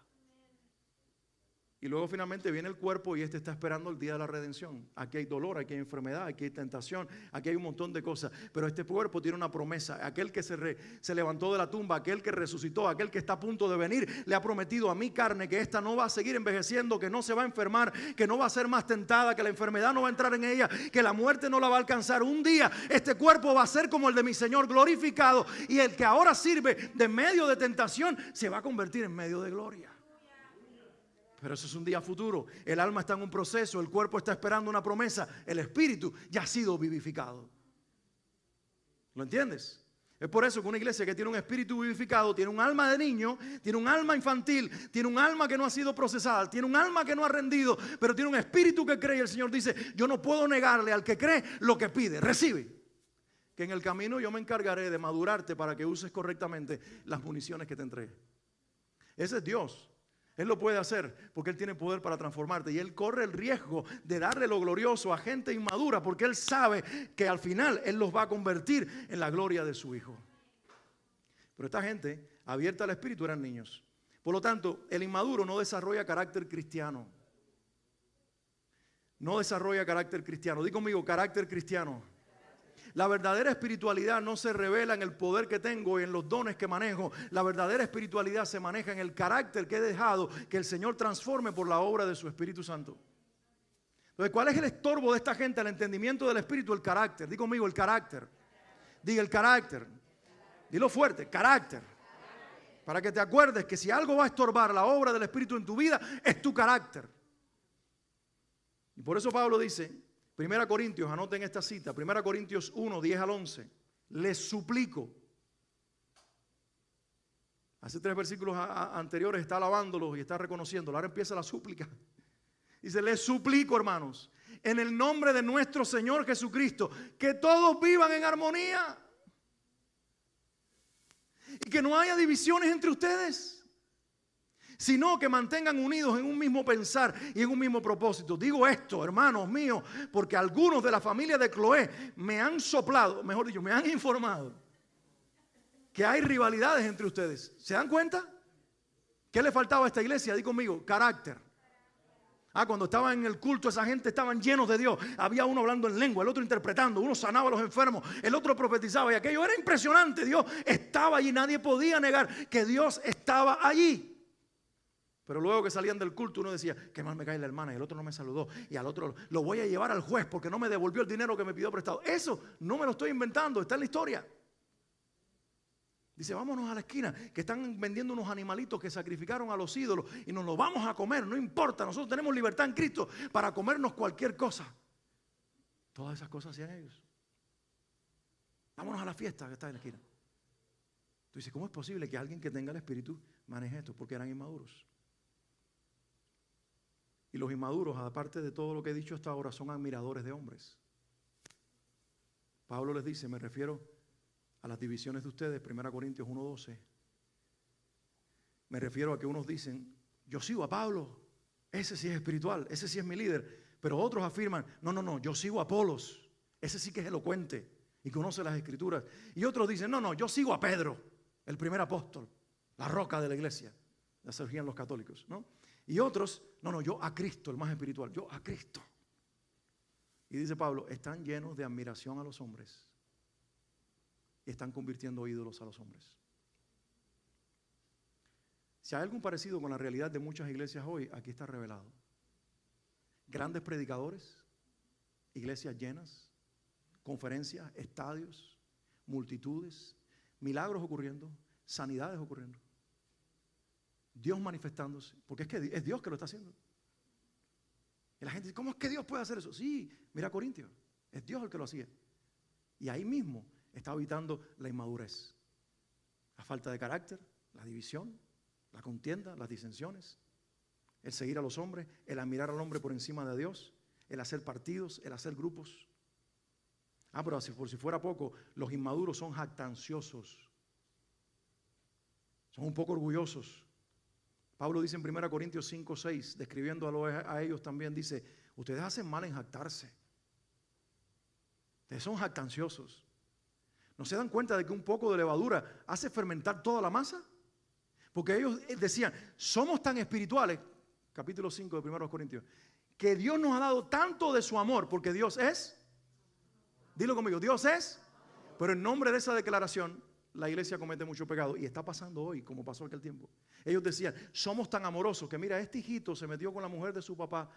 Y luego finalmente viene el cuerpo y este está esperando el día de la redención. Aquí hay dolor, aquí hay enfermedad, aquí hay tentación, aquí hay un montón de cosas. Pero este cuerpo tiene una promesa. Aquel que se levantó de la tumba, aquel que resucitó, aquel que está a punto de venir, le ha prometido a mi carne que esta no va a seguir envejeciendo, que no se va a enfermar, que no va a ser más tentada, que la enfermedad no va a entrar en ella, que la muerte no la va a alcanzar. Un día este cuerpo va a ser como el de mi Señor glorificado, y el que ahora sirve de medio de tentación se va a convertir en medio de gloria. Pero eso es un día futuro. El alma está en un proceso, el cuerpo está esperando una promesa, el espíritu ya ha sido vivificado. ¿Lo entiendes? Es por eso que una iglesia que tiene un espíritu vivificado, tiene un alma de niño, tiene un alma infantil, tiene un alma que no ha sido procesada, tiene un alma que no ha rendido, pero tiene un espíritu que cree. Y el Señor dice, yo no puedo negarle al que cree lo que pide, recibe. Que en el camino yo me encargaré de madurarte para que uses correctamente las municiones que te entregue. Ese es Dios. Él lo puede hacer porque Él tiene poder para transformarte, y Él corre el riesgo de darle lo glorioso a gente inmadura porque Él sabe que al final Él los va a convertir en la gloria de su Hijo. Pero esta gente abierta al Espíritu eran niños. Por lo tanto, el inmaduro no desarrolla carácter cristiano. No desarrolla carácter cristiano. Di conmigo, carácter cristiano. La verdadera espiritualidad no se revela en el poder que tengo y en los dones que manejo. La verdadera espiritualidad se maneja en el carácter que he dejado que el Señor transforme por la obra de su Espíritu Santo. Entonces, ¿cuál es el estorbo de esta gente al entendimiento del Espíritu? El carácter. Di conmigo, el carácter. Diga el carácter. Dilo fuerte, carácter. Para que te acuerdes que si algo va a estorbar la obra del Espíritu en tu vida, es tu carácter. Y por eso Pablo dice, 1 Corintios, anoten esta cita, 1 Corintios 1, 10 al 11. Les suplico. Hace 3 versículos anteriores está alabándolos y está reconociéndolo. Ahora empieza la súplica. Dice, les suplico, hermanos, en el nombre de nuestro Señor Jesucristo, que todos vivan en armonía y que no haya divisiones entre ustedes, sino que mantengan unidos en un mismo pensar y en un mismo propósito. Digo esto, hermanos míos, porque algunos de la familia de Cloé me han soplado, mejor dicho, me han informado que hay rivalidades entre ustedes. ¿Se dan cuenta? ¿Qué le faltaba a esta iglesia? Di conmigo, carácter. Cuando estaban en el culto, esa gente estaban llenos de Dios. Había uno hablando en lengua, el otro interpretando, uno sanaba a los enfermos, el otro profetizaba, y aquello era impresionante. Dios estaba allí, nadie podía negar que Dios estaba allí. Pero luego que salían del culto, uno decía, qué mal me cae la hermana, y el otro no me saludó, y al otro lo voy a llevar al juez porque no me devolvió el dinero que me pidió prestado. Eso no me lo estoy inventando, está en la historia. Dice, vámonos a la esquina, que están vendiendo unos animalitos que sacrificaron a los ídolos y nos los vamos a comer, no importa, nosotros tenemos libertad en Cristo para comernos cualquier cosa. Todas esas cosas hacían ellos. Vámonos a la fiesta que está en la esquina. Tú dices, ¿cómo es posible que alguien que tenga el Espíritu maneje esto? Porque eran inmaduros. Y los inmaduros, aparte de todo lo que he dicho hasta ahora, son admiradores de hombres. Pablo les dice, me refiero a las divisiones de ustedes, 1 Corintios 1:12. Me refiero a que unos dicen, yo sigo a Pablo, ese sí es espiritual, ese sí es mi líder. Pero otros afirman, no, yo sigo a Apolos, ese sí que es elocuente y conoce las escrituras. Y otros dicen, no, yo sigo a Pedro, el primer apóstol, la roca de la iglesia. Ya surgían los católicos, ¿no? Y otros, no, yo a Cristo, el más espiritual, yo a Cristo. Y dice Pablo, están llenos de admiración a los hombres y están convirtiendo ídolos a los hombres. Si hay algún parecido con la realidad de muchas iglesias hoy, aquí está revelado. Grandes predicadores, iglesias llenas, conferencias, estadios, multitudes, milagros ocurriendo, sanidades ocurriendo. Dios manifestándose, porque es que es Dios que lo está haciendo. Y la gente dice, ¿cómo es que Dios puede hacer eso? Sí, mira Corintios, es Dios el que lo hacía. Y ahí mismo está habitando la inmadurez, la falta de carácter, la división, la contienda, las disensiones, el seguir a los hombres, el admirar al hombre por encima de Dios, el hacer partidos, el hacer grupos. Pero por si fuera poco, los inmaduros son jactanciosos, son un poco orgullosos. Pablo dice en 1 Corintios 5, 6, describiéndolo a ellos también, dice, ustedes hacen mal en jactarse. Ustedes son jactanciosos. ¿No se dan cuenta de que un poco de levadura hace fermentar toda la masa? Porque ellos decían, somos tan espirituales, capítulo 5 de 1 Corintios, que Dios nos ha dado tanto de su amor, porque Dios es, dilo conmigo, Dios es, pero en nombre de esa declaración, la iglesia comete mucho pecado, y está pasando hoy, como pasó aquel tiempo. Ellos decían, somos tan amorosos, que mira, este hijito se metió con la mujer de su papá,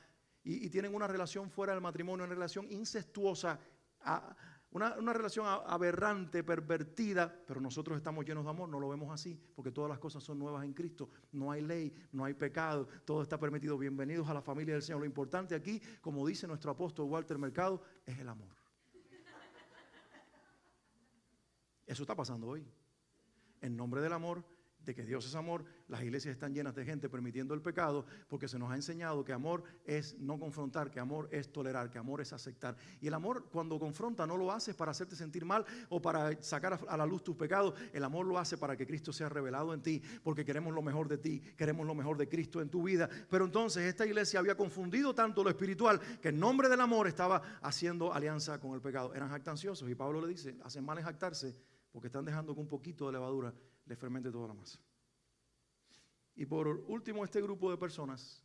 y tienen una relación fuera del matrimonio, una relación incestuosa, una relación aberrante, pervertida, pero nosotros estamos llenos de amor, no lo vemos así, porque todas las cosas son nuevas en Cristo, no hay ley, no hay pecado, todo está permitido. Bienvenidos a la familia del Señor. Lo importante aquí, como dice nuestro apóstol Walter Mercado, es el amor. Eso está pasando hoy. En nombre del amor, de que Dios es amor, las iglesias están llenas de gente permitiendo el pecado, porque se nos ha enseñado que amor es no confrontar, que amor es tolerar, que amor es aceptar. Y el amor, cuando confronta, no lo hace para hacerte sentir mal o para sacar a la luz tus pecados. El amor lo hace para que Cristo sea revelado en ti, porque queremos lo mejor de ti, queremos lo mejor de Cristo en tu vida. Pero entonces esta iglesia había confundido tanto lo espiritual, que en nombre del amor estaba haciendo alianza con el pecado. Eran jactanciosos, y Pablo le dice, hacen mal en jactarse, porque están dejando que un poquito de levadura le fermente toda la masa. Y por último, este grupo de personas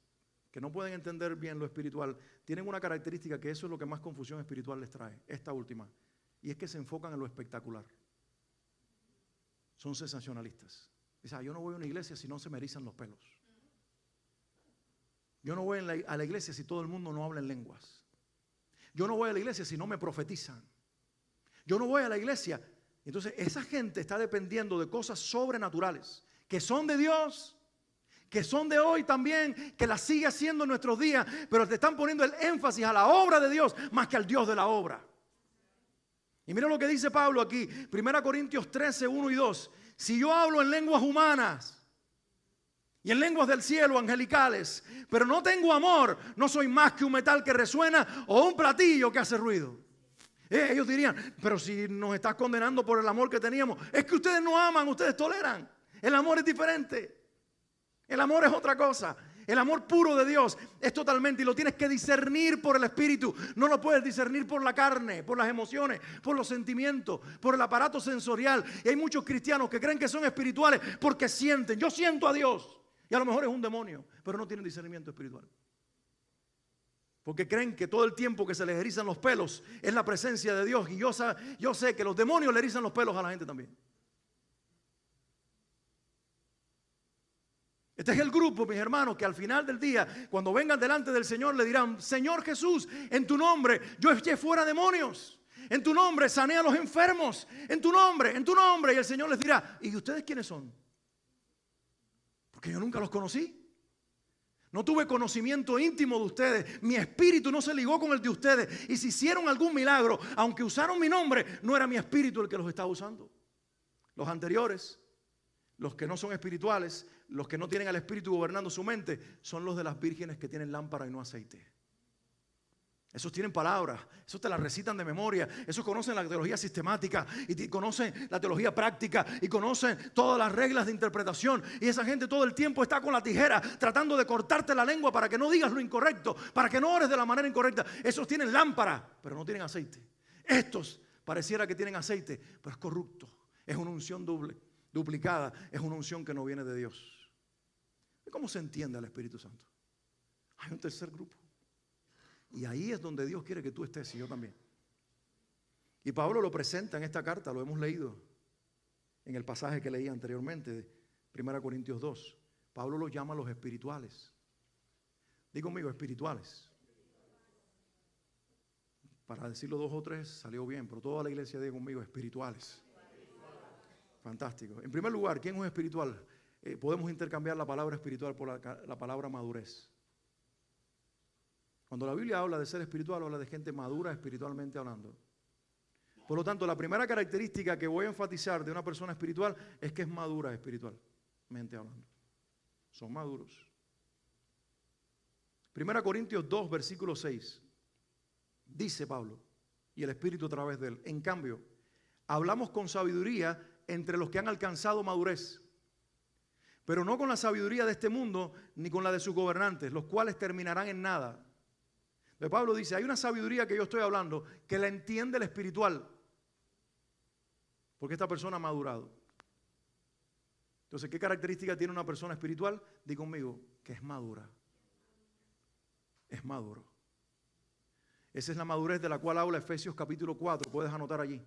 que no pueden entender bien lo espiritual, tienen una característica que eso es lo que más confusión espiritual les trae, esta última, y es que se enfocan en lo espectacular. Son sensacionalistas. Dicen, yo no voy a una iglesia si no se me erizan los pelos. Yo no voy a la iglesia si todo el mundo no habla en lenguas. Yo no voy a la iglesia si no me profetizan. Yo no voy a la iglesia. Entonces esa gente está dependiendo de cosas sobrenaturales que son de Dios, que son de hoy también, que las sigue haciendo en nuestros días, pero te están poniendo el énfasis a la obra de Dios más que al Dios de la obra. Y mira lo que dice Pablo aquí, 1 Corintios 13, 1 y 2. Si yo hablo en lenguas humanas y en lenguas del cielo, angelicales, pero no tengo amor, no soy más que un metal que resuena o un platillo que hace ruido. Ellos dirían, pero si nos estás condenando por el amor que teníamos, es que ustedes no aman, ustedes toleran. El amor es diferente. El amor es otra cosa. El amor puro de Dios es totalmente, y lo tienes que discernir por el Espíritu. No lo puedes discernir por la carne, por las emociones, por los sentimientos, por el aparato sensorial. Y hay muchos cristianos que creen que son espirituales porque sienten. Yo siento a Dios. Y a lo mejor es un demonio, pero no tienen discernimiento espiritual. Porque creen que todo el tiempo que se les erizan los pelos es la presencia de Dios. Y yo sé que los demonios le erizan los pelos a la gente también. Este es el grupo, mis hermanos, que al final del día, cuando vengan delante del Señor, le dirán, Señor Jesús, en tu nombre yo eché fuera demonios. En tu nombre sané a los enfermos. En tu nombre. Y el Señor les dirá, ¿y ustedes quiénes son? Porque yo nunca los conocí. No tuve conocimiento íntimo de ustedes. Mi espíritu no se ligó con el de ustedes. Y si hicieron algún milagro, aunque usaron mi nombre, no era mi espíritu el que los estaba usando. Los anteriores, los que no son espirituales, los que no tienen al espíritu gobernando su mente, son los de las vírgenes que tienen lámpara y no aceite. Esos tienen palabras, esos te las recitan de memoria, esos conocen la teología sistemática y conocen la teología práctica y conocen todas las reglas de interpretación. Y esa gente todo el tiempo está con la tijera tratando de cortarte la lengua para que no digas lo incorrecto, para que no ores de la manera incorrecta. Esos tienen lámpara, pero no tienen aceite. Estos pareciera que tienen aceite, pero es corrupto. Es una unción duplicada, es una unción que no viene de Dios. ¿Cómo se entiende al Espíritu Santo? Hay un tercer grupo Y ahí es donde Dios quiere que tú estés y yo también. Y Pablo lo presenta en esta carta, lo hemos leído en el pasaje que leí anteriormente, de 1 Corintios 2. Pablo los llama los espirituales. Digo conmigo, espirituales. Para decirlo 2 o 3 salió bien, pero toda la iglesia diga conmigo, espirituales. Fantástico. En primer lugar, ¿quién es espiritual? Podemos intercambiar la palabra espiritual por la palabra madurez. Cuando la Biblia habla de ser espiritual, habla de gente madura espiritualmente hablando. Por lo tanto, la primera característica que voy a enfatizar de una persona espiritual es que es madura espiritualmente hablando. Son maduros. 1 Corintios 2, versículo 6. Dice Pablo, y el Espíritu a través de él: en cambio, hablamos con sabiduría entre los que han alcanzado madurez, pero no con la sabiduría de este mundo, ni con la de sus gobernantes, los cuales terminarán en nada. Pero Pablo dice, hay una sabiduría que yo estoy hablando, que la entiende el espiritual, porque esta persona ha madurado. Entonces, ¿qué característica tiene una persona espiritual? Di conmigo, que es madura. Es maduro. Esa es la madurez de la cual habla Efesios capítulo 4, puedes anotar allí.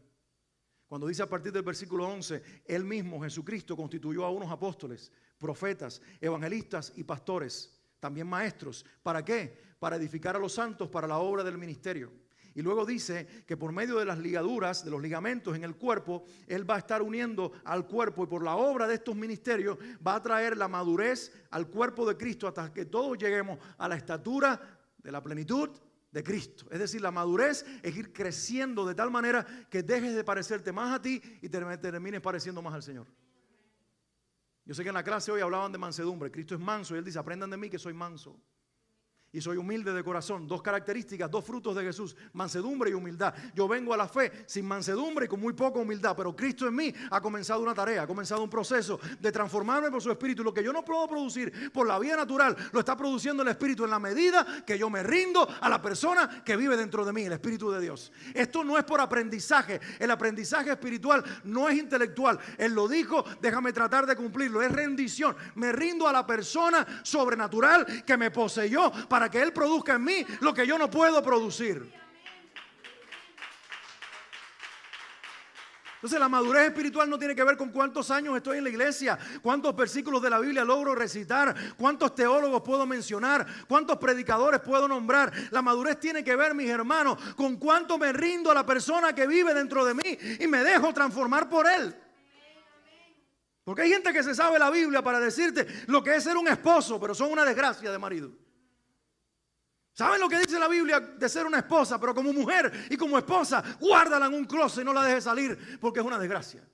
Cuando dice a partir del versículo 11, Él mismo, Jesucristo, constituyó a unos apóstoles, profetas, evangelistas y pastores, también maestros. ¿Para qué? Para edificar a los santos para la obra del ministerio. Y luego dice que por medio de las ligaduras, de los ligamentos en el cuerpo, Él va a estar uniendo al cuerpo y por la obra de estos ministerios va a traer la madurez al cuerpo de Cristo hasta que todos lleguemos a la estatura de la plenitud de Cristo. Es decir, la madurez es ir creciendo de tal manera que dejes de parecerte más a ti y termines pareciendo más al Señor. Yo sé que en la clase hoy hablaban de mansedumbre. Cristo es manso y Él dice, aprendan de mí que soy manso y soy humilde de corazón. 2 características, 2 frutos de Jesús: mansedumbre y humildad. Yo vengo a la fe sin mansedumbre y con muy poca humildad, pero Cristo en mí ha comenzado una tarea, ha comenzado un proceso de transformarme por su Espíritu. Lo que yo no puedo producir por la vía natural, lo está produciendo el Espíritu en la medida que yo me rindo a la persona que vive dentro de mí, el Espíritu de Dios. Esto no es por aprendizaje. El aprendizaje espiritual no es intelectual. Él lo dijo, déjame tratar de cumplirlo. Es rendición. Me rindo a la persona sobrenatural que me poseyó para que Él produzca en mí lo que yo no puedo producir. Entonces la madurez espiritual no tiene que ver con cuántos años estoy en la iglesia, cuántos versículos de la Biblia logro recitar, cuántos teólogos puedo mencionar, cuántos predicadores puedo nombrar. La madurez tiene que ver, mis hermanos, con cuánto me rindo a la persona que vive dentro de mí y me dejo transformar por Él. Porque hay gente que se sabe la Biblia para decirte lo que es ser un esposo, pero son una desgracia de marido. ¿Saben lo que dice la Biblia de ser una esposa? Pero como mujer y como esposa, guárdala en un closet y no la dejes salir porque es una desgracia.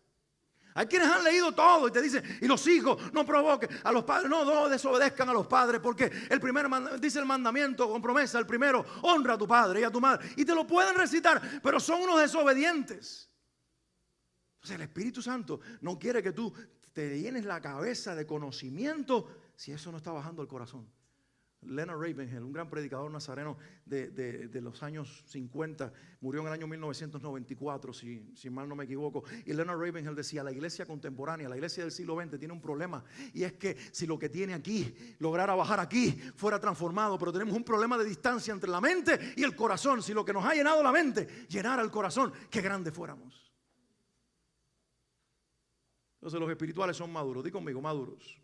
Hay quienes han leído todo y te dicen, y los hijos no provoquen a los padres, no desobedezcan a los padres, porque el primer dice el mandamiento con promesa, el primero, honra a tu padre y a tu madre. Y te lo pueden recitar, pero son unos desobedientes. Entonces el Espíritu Santo no quiere que tú te llenes la cabeza de conocimiento si eso no está bajando al corazón. Leonard Ravenhill, un gran predicador nazareno de los años 50, murió en el año 1994, si mal no me equivoco. Y Leonard Ravenhill decía, la iglesia contemporánea, la iglesia del siglo XX tiene un problema, y es que si lo que tiene aquí lograra bajar aquí, fuera transformado, pero tenemos un problema de distancia entre la mente y el corazón. Si lo que nos ha llenado la mente llenara el corazón, qué grande fuéramos. Entonces los espirituales son maduros. Di conmigo, maduros.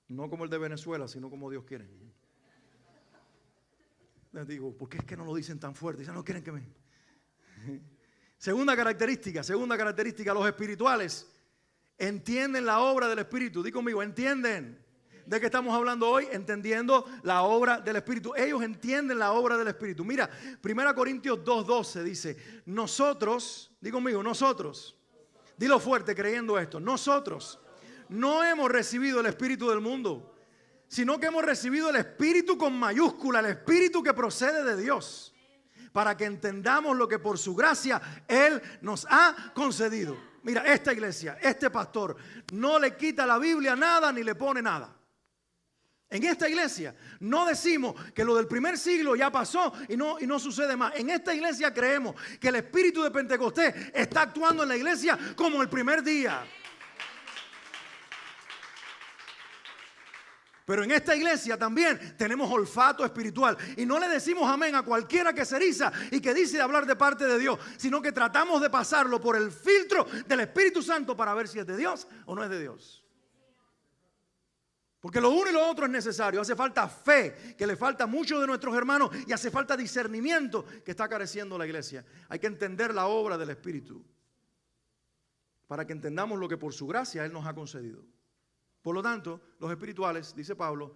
No como el de Venezuela, sino como Dios quiere. Les digo, ¿por qué es que no lo dicen tan fuerte? Ya no quieren que me... Segunda característica, los espirituales entienden la obra del Espíritu. Di conmigo, entienden. ¿De qué estamos hablando hoy? Entendiendo la obra del Espíritu. Ellos entienden la obra del Espíritu. Mira, 1 Corintios 2:12 dice, nosotros, di conmigo, nosotros, dilo fuerte creyendo esto, nosotros no hemos recibido el espíritu del mundo, sino que hemos recibido el Espíritu con mayúscula, el Espíritu que procede de Dios, para que entendamos lo que por su gracia Él nos ha concedido. Mira, esta iglesia, este pastor, no le quita a la Biblia nada ni le pone nada. En esta iglesia no decimos que lo del primer siglo ya pasó y no sucede más. En esta iglesia creemos que el Espíritu de Pentecostés está actuando en la iglesia como el primer día. Pero en esta iglesia también tenemos olfato espiritual. Y no le decimos amén a cualquiera que se eriza y que dice hablar de parte de Dios, sino que tratamos de pasarlo por el filtro del Espíritu Santo para ver si es de Dios o no es de Dios. Porque lo uno y lo otro es necesario. Hace falta fe, que le falta a muchos de nuestros hermanos, y hace falta discernimiento, que está careciendo la iglesia. Hay que entender la obra del Espíritu para que entendamos lo que por su gracia Él nos ha concedido. Por lo tanto, los espirituales, dice Pablo,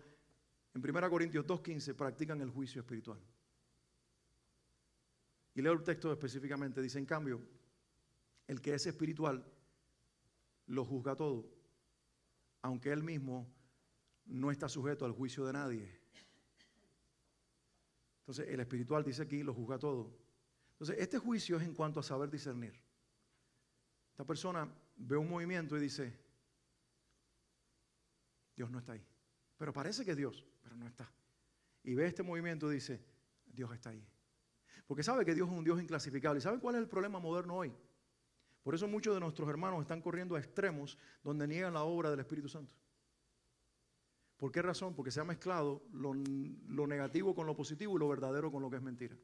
en 1 Corintios 2:15, practican el juicio espiritual. Y leo el texto específicamente, dice: en cambio, el que es espiritual lo juzga todo, aunque él mismo no está sujeto al juicio de nadie. Entonces, el espiritual, dice aquí, lo juzga todo. Entonces, este juicio es en cuanto a saber discernir. Esta persona ve un movimiento y dice: Dios no está ahí. Pero parece que es Dios, pero no está. Y ve este movimiento y dice: Dios está ahí. Porque sabe que Dios es un Dios inclasificable. ¿Y saben cuál es el problema moderno hoy? Por eso muchos de nuestros hermanos están corriendo a extremos donde niegan la obra del Espíritu Santo. ¿Por qué razón? Porque se ha mezclado lo negativo con lo positivo y lo verdadero con lo que es mentira.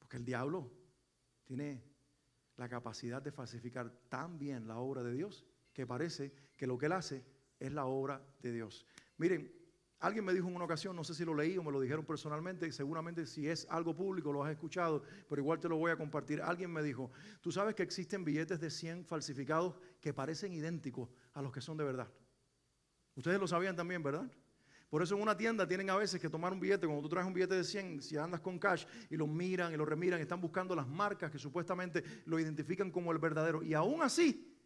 Porque el diablo tiene la capacidad de falsificar tan bien la obra de Dios que parece que lo que él hace es la obra de Dios. Miren, alguien me dijo en una ocasión, no sé si lo leí o me lo dijeron personalmente, seguramente si es algo público lo has escuchado, pero igual te lo voy a compartir. Alguien me dijo: tú sabes que existen billetes de 100 falsificados que parecen idénticos a los que son de verdad. Ustedes lo sabían también, ¿verdad? Por eso en una tienda tienen a veces que tomar un billete. Cuando tú traes un billete de 100, si andas con cash y lo miran y lo remiran, están buscando las marcas que supuestamente lo identifican como el verdadero. Y aún así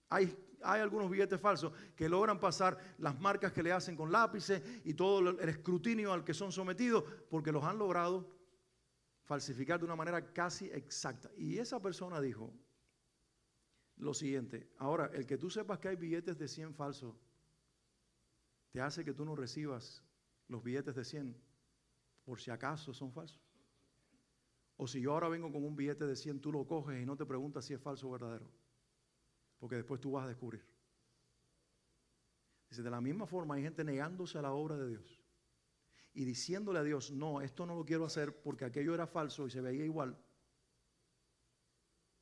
hay algunos billetes falsos que logran pasar las marcas que le hacen con lápices y todo el escrutinio al que son sometidos, porque los han logrado falsificar de una manera casi exacta. Y esa persona dijo lo siguiente: ahora, el que tú sepas que hay billetes de 100 falsos te hace que tú no recibas los billetes de 100 por si acaso son falsos. O si yo ahora vengo con un billete de 100, tú lo coges y no te preguntas si es falso o verdadero, porque después tú vas a descubrir. Dice: de la misma forma hay gente negándose a la obra de Dios y diciéndole a Dios: no, esto no lo quiero hacer porque aquello era falso y se veía igual.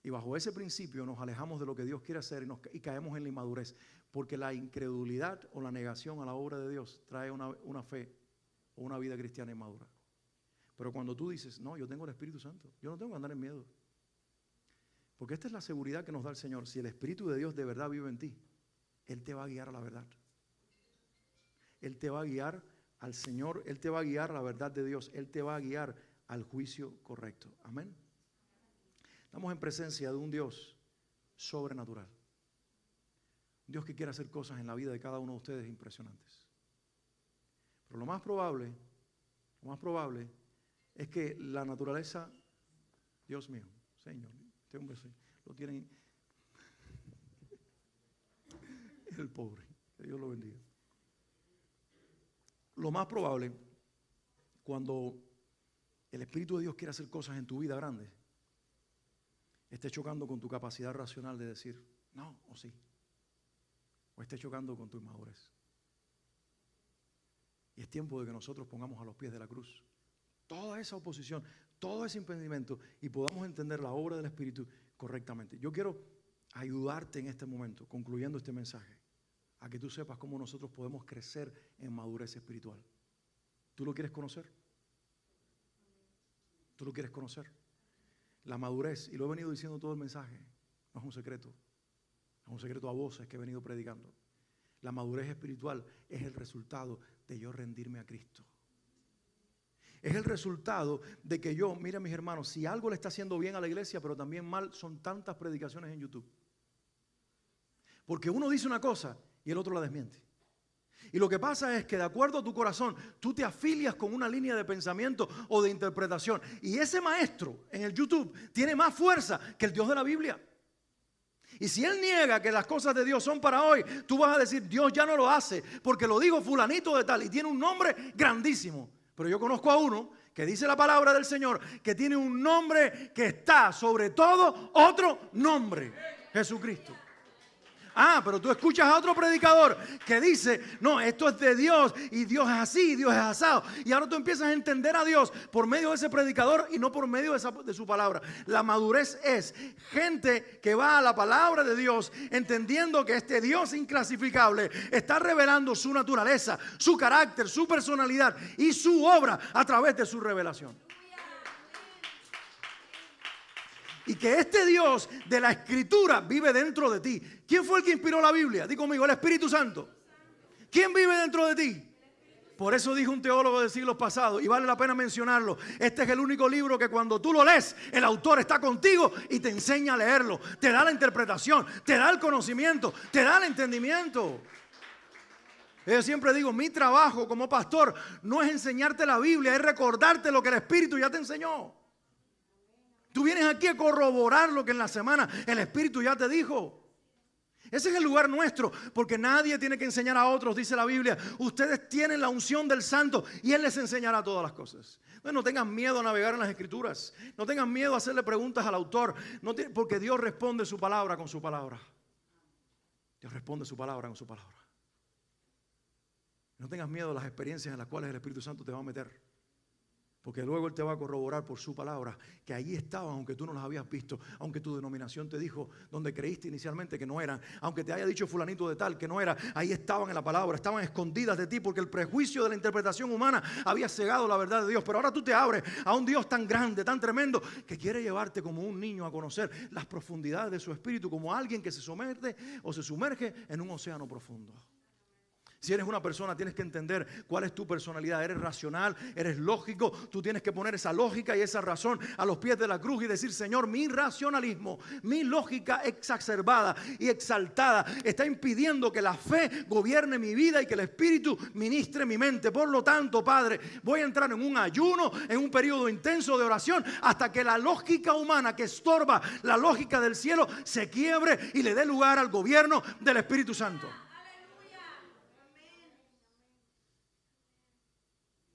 Y bajo ese principio nos alejamos de lo que Dios quiere hacer y caemos en la inmadurez, porque la incredulidad o la negación a la obra de Dios trae una fe o una vida cristiana inmadura. Pero cuando tú dices: no, yo tengo el Espíritu Santo, yo no tengo que andar en miedo, porque esta es la seguridad que nos da el Señor. Si el Espíritu de Dios de verdad vive en ti, Él te va a guiar a la verdad. Él te va a guiar al Señor, Él te va a guiar a la verdad de Dios, Él te va a guiar al juicio correcto. Amén. Estamos en presencia de un Dios sobrenatural. Un Dios que quiere hacer cosas en la vida de cada uno de ustedes impresionantes. Pero lo más probable es que la naturaleza, Dios mío, Señor, este hombre lo tienen, el pobre, que Dios lo bendiga. Lo más probable, cuando el Espíritu de Dios quiere hacer cosas en tu vida grandes, esté chocando con tu capacidad racional de decir no o sí, o esté chocando con tu inmadurez. Y es tiempo de que nosotros pongamos a los pies de la cruz toda esa oposición, todo ese impedimento, y podamos entender la obra del Espíritu correctamente. Yo quiero ayudarte en este momento, concluyendo este mensaje, a que tú sepas cómo nosotros podemos crecer en madurez espiritual. ¿Tú lo quieres conocer? ¿Tú lo quieres conocer? La madurez, y lo he venido diciendo todo el mensaje, no es un secreto. Es un secreto a voces que he venido predicando. La madurez espiritual es el resultado de yo rendirme a Cristo. Es el resultado de que yo, miren mis hermanos, si algo le está haciendo bien a la iglesia, pero también mal, son tantas predicaciones en YouTube. Porque uno dice una cosa y el otro la desmiente. Y lo que pasa es que de acuerdo a tu corazón, tú te afilias con una línea de pensamiento o de interpretación. Y ese maestro en el YouTube tiene más fuerza que el Dios de la Biblia. Y si él niega que las cosas de Dios son para hoy, tú vas a decir: Dios ya no lo hace porque lo dijo fulanito de tal y tiene un nombre grandísimo. Pero yo conozco a uno que dice la palabra del Señor que tiene un nombre que está sobre todo otro nombre: Jesucristo. Pero tú escuchas a otro predicador que dice, no, esto es de Dios y Dios es así, Dios es asado. Y ahora tú empiezas a entender a Dios por medio de ese predicador y no por medio de su palabra. La madurez es gente que va a la palabra de Dios entendiendo que este Dios inclasificable está revelando su naturaleza, su carácter, su personalidad y su obra a través de su revelación. Y que este Dios de la Escritura vive dentro de ti. ¿Quién fue el que inspiró la Biblia? Di conmigo, el Espíritu Santo. ¿Quién vive dentro de ti? Por eso dijo un teólogo de siglos pasados, y vale la pena mencionarlo, este es el único libro que cuando tú lo lees, el autor está contigo y te enseña a leerlo. Te da la interpretación, te da el conocimiento, te da el entendimiento. Yo siempre digo, mi trabajo como pastor no es enseñarte la Biblia, es recordarte lo que el Espíritu ya te enseñó. Tú vienes aquí a corroborar lo que en la semana el Espíritu ya te dijo. Ese es el lugar nuestro, porque nadie tiene que enseñar a otros, dice la Biblia. Ustedes tienen la unción del Santo y Él les enseñará todas las cosas. Entonces no tengan miedo a navegar en las Escrituras. No tengan miedo a hacerle preguntas al autor, porque Dios responde su palabra con su palabra. Dios responde su palabra con su palabra. No tengas miedo a las experiencias en las cuales el Espíritu Santo te va a meter. Porque luego Él te va a corroborar por su palabra que allí estaban, aunque tú no las habías visto, aunque tu denominación te dijo donde creíste inicialmente que no eran, aunque te haya dicho fulanito de tal que no era, ahí estaban en la palabra, estaban escondidas de ti porque el prejuicio de la interpretación humana había cegado la verdad de Dios. Pero ahora tú te abres a un Dios tan grande, tan tremendo, que quiere llevarte como un niño a conocer las profundidades de su espíritu, como alguien que se somete o se sumerge en un océano profundo. Si eres una persona, tienes que entender cuál es tu personalidad. Eres racional, eres lógico. Tú tienes que poner esa lógica y esa razón a los pies de la cruz y decir, Señor, mi racionalismo, mi lógica exacerbada y exaltada está impidiendo que la fe gobierne mi vida y que el Espíritu ministre mi mente. Por lo tanto, Padre, voy a entrar en un ayuno, en un periodo intenso de oración, hasta que la lógica humana que estorba la lógica del cielo se quiebre y le dé lugar al gobierno del Espíritu Santo.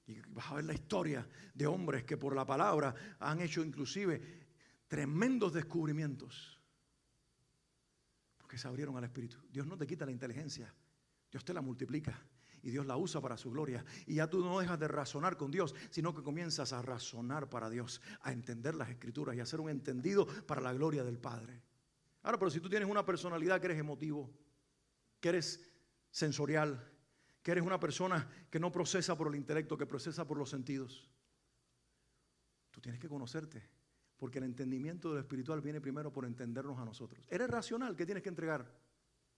Y vas a ver la historia de hombres que por la palabra han hecho inclusive tremendos descubrimientos. Porque se abrieron al Espíritu. Dios no te quita la inteligencia. Dios te la multiplica. Y Dios la usa para su gloria. Y ya tú no dejas de razonar con Dios, sino que comienzas a razonar para Dios. A entender las Escrituras y a ser un entendido para la gloria del Padre. Ahora, pero si tú tienes una personalidad que eres emotivo, que eres sensorial, que eres una persona que no procesa por el intelecto, que procesa por los sentidos, tú tienes que conocerte, porque el entendimiento de lo espiritual viene primero por entendernos a nosotros. ¿Eres racional? ¿Qué tienes que entregar?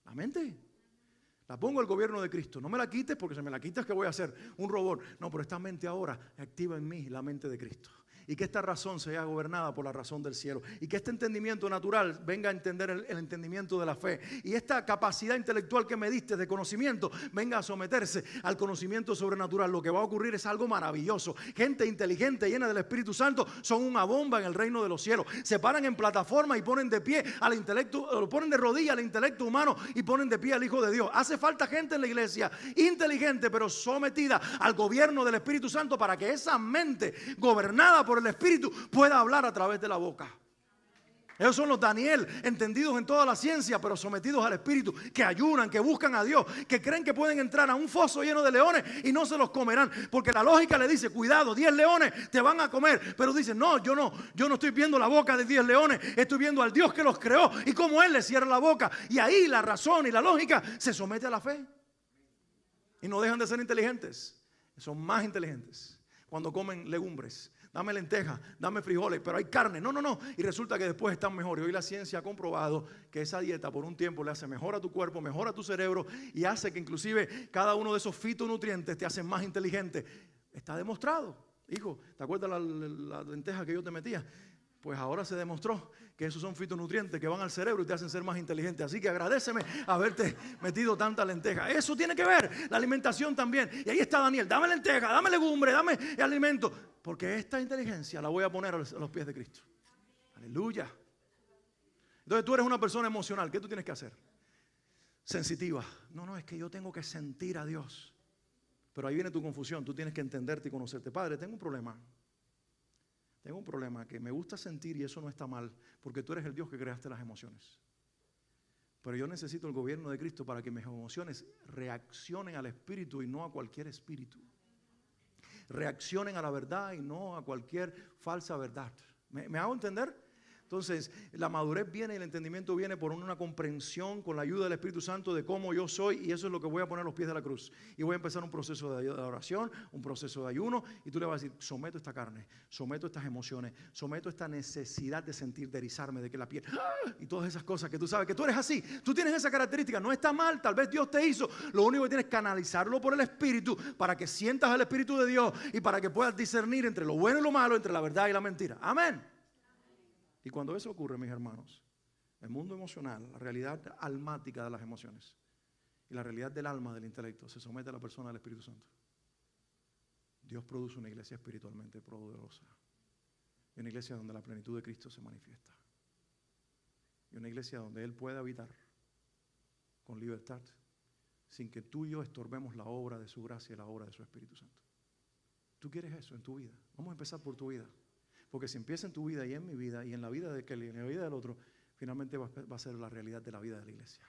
La mente. La pongo al gobierno de Cristo. No me la quites, porque si me la quitas, ¿qué voy a hacer? Un robot. No, pero esta mente ahora activa en mí la mente de Cristo. Y que esta razón sea gobernada por la razón del cielo. Y que este entendimiento natural venga a entender el entendimiento de la fe. Y esta capacidad intelectual que me diste de conocimiento venga a someterse al conocimiento sobrenatural. Lo que va a ocurrir es algo maravilloso. Gente inteligente, llena del Espíritu Santo, son una bomba en el reino de los cielos. Se paran en plataforma y ponen de pie al intelecto, lo ponen de rodillas al intelecto humano y ponen de pie al Hijo de Dios. Hace falta gente en la iglesia inteligente, pero sometida al gobierno del Espíritu Santo para que esa mente gobernada por el Espíritu pueda hablar a través de la boca. Ellos son los Daniel, entendidos en toda la ciencia, pero sometidos al Espíritu, que ayunan, que buscan a Dios, que creen que pueden entrar a un foso lleno de leones y no se los comerán, porque la lógica le dice, cuidado, 10 leones te van a comer, pero dicen, no, yo no estoy viendo la boca de 10 leones, estoy viendo al Dios que los creó y cómo Él les cierra la boca, y ahí la razón y la lógica se somete a la fe, y no dejan de ser inteligentes, son más inteligentes cuando comen legumbres. Dame lentejas, dame frijoles, pero hay carne. No. Y resulta que después están mejor. Y hoy la ciencia ha comprobado que esa dieta por un tiempo le hace mejor a tu cuerpo, mejor a tu cerebro y hace que inclusive cada uno de esos fitonutrientes te hacen más inteligente. Está demostrado. Hijo, ¿te acuerdas la lenteja que yo te metía? Pues ahora se demostró que esos son fitonutrientes que van al cerebro y te hacen ser más inteligente. Así que agradéceme haberte metido tanta lenteja. Eso tiene que ver, la alimentación también. Y ahí está Daniel, dame lenteja, dame legumbre, dame alimento. Porque esta inteligencia la voy a poner a los pies de Cristo. Aleluya. Entonces tú eres una persona emocional. ¿Qué tú tienes que hacer? Sensitiva. No, es que yo tengo que sentir a Dios. Pero ahí viene tu confusión. Tú tienes que entenderte y conocerte. Padre, tengo un problema. Tengo un problema que me gusta sentir y eso no está mal. Porque tú eres el Dios que creaste las emociones. Pero yo necesito el gobierno de Cristo para que mis emociones reaccionen al Espíritu y no a cualquier espíritu. Reaccionen a la verdad y no a cualquier falsa verdad. ¿Me hago entender? Entonces, la madurez viene y el entendimiento viene por una comprensión con la ayuda del Espíritu Santo de cómo yo soy, y eso es lo que voy a poner a los pies de la cruz. Y voy a empezar un proceso de oración, un proceso de ayuno, y tú le vas a decir, someto esta carne, someto estas emociones, someto esta necesidad de sentir, de erizarme, de que la piel, y todas esas cosas que tú sabes que tú eres así, tú tienes esa característica, no está mal, tal vez Dios te hizo, lo único que tienes es canalizarlo por el Espíritu para que sientas al Espíritu de Dios y para que puedas discernir entre lo bueno y lo malo, entre la verdad y la mentira. Amén. Y cuando eso ocurre, mis hermanos, el mundo emocional, la realidad almática de las emociones y la realidad del alma, del intelecto, se somete a la persona del Espíritu Santo. Dios produce una iglesia espiritualmente poderosa. Y una iglesia donde la plenitud de Cristo se manifiesta. Y una iglesia donde Él puede habitar con libertad, sin que tú y yo estorbemos la obra de su gracia y la obra de su Espíritu Santo. ¿Tú quieres eso en tu vida? Vamos a empezar por tu vida. Porque si empieza en tu vida y en mi vida y en la vida de Kelly y en la vida del otro, finalmente va a ser la realidad de la vida de la iglesia.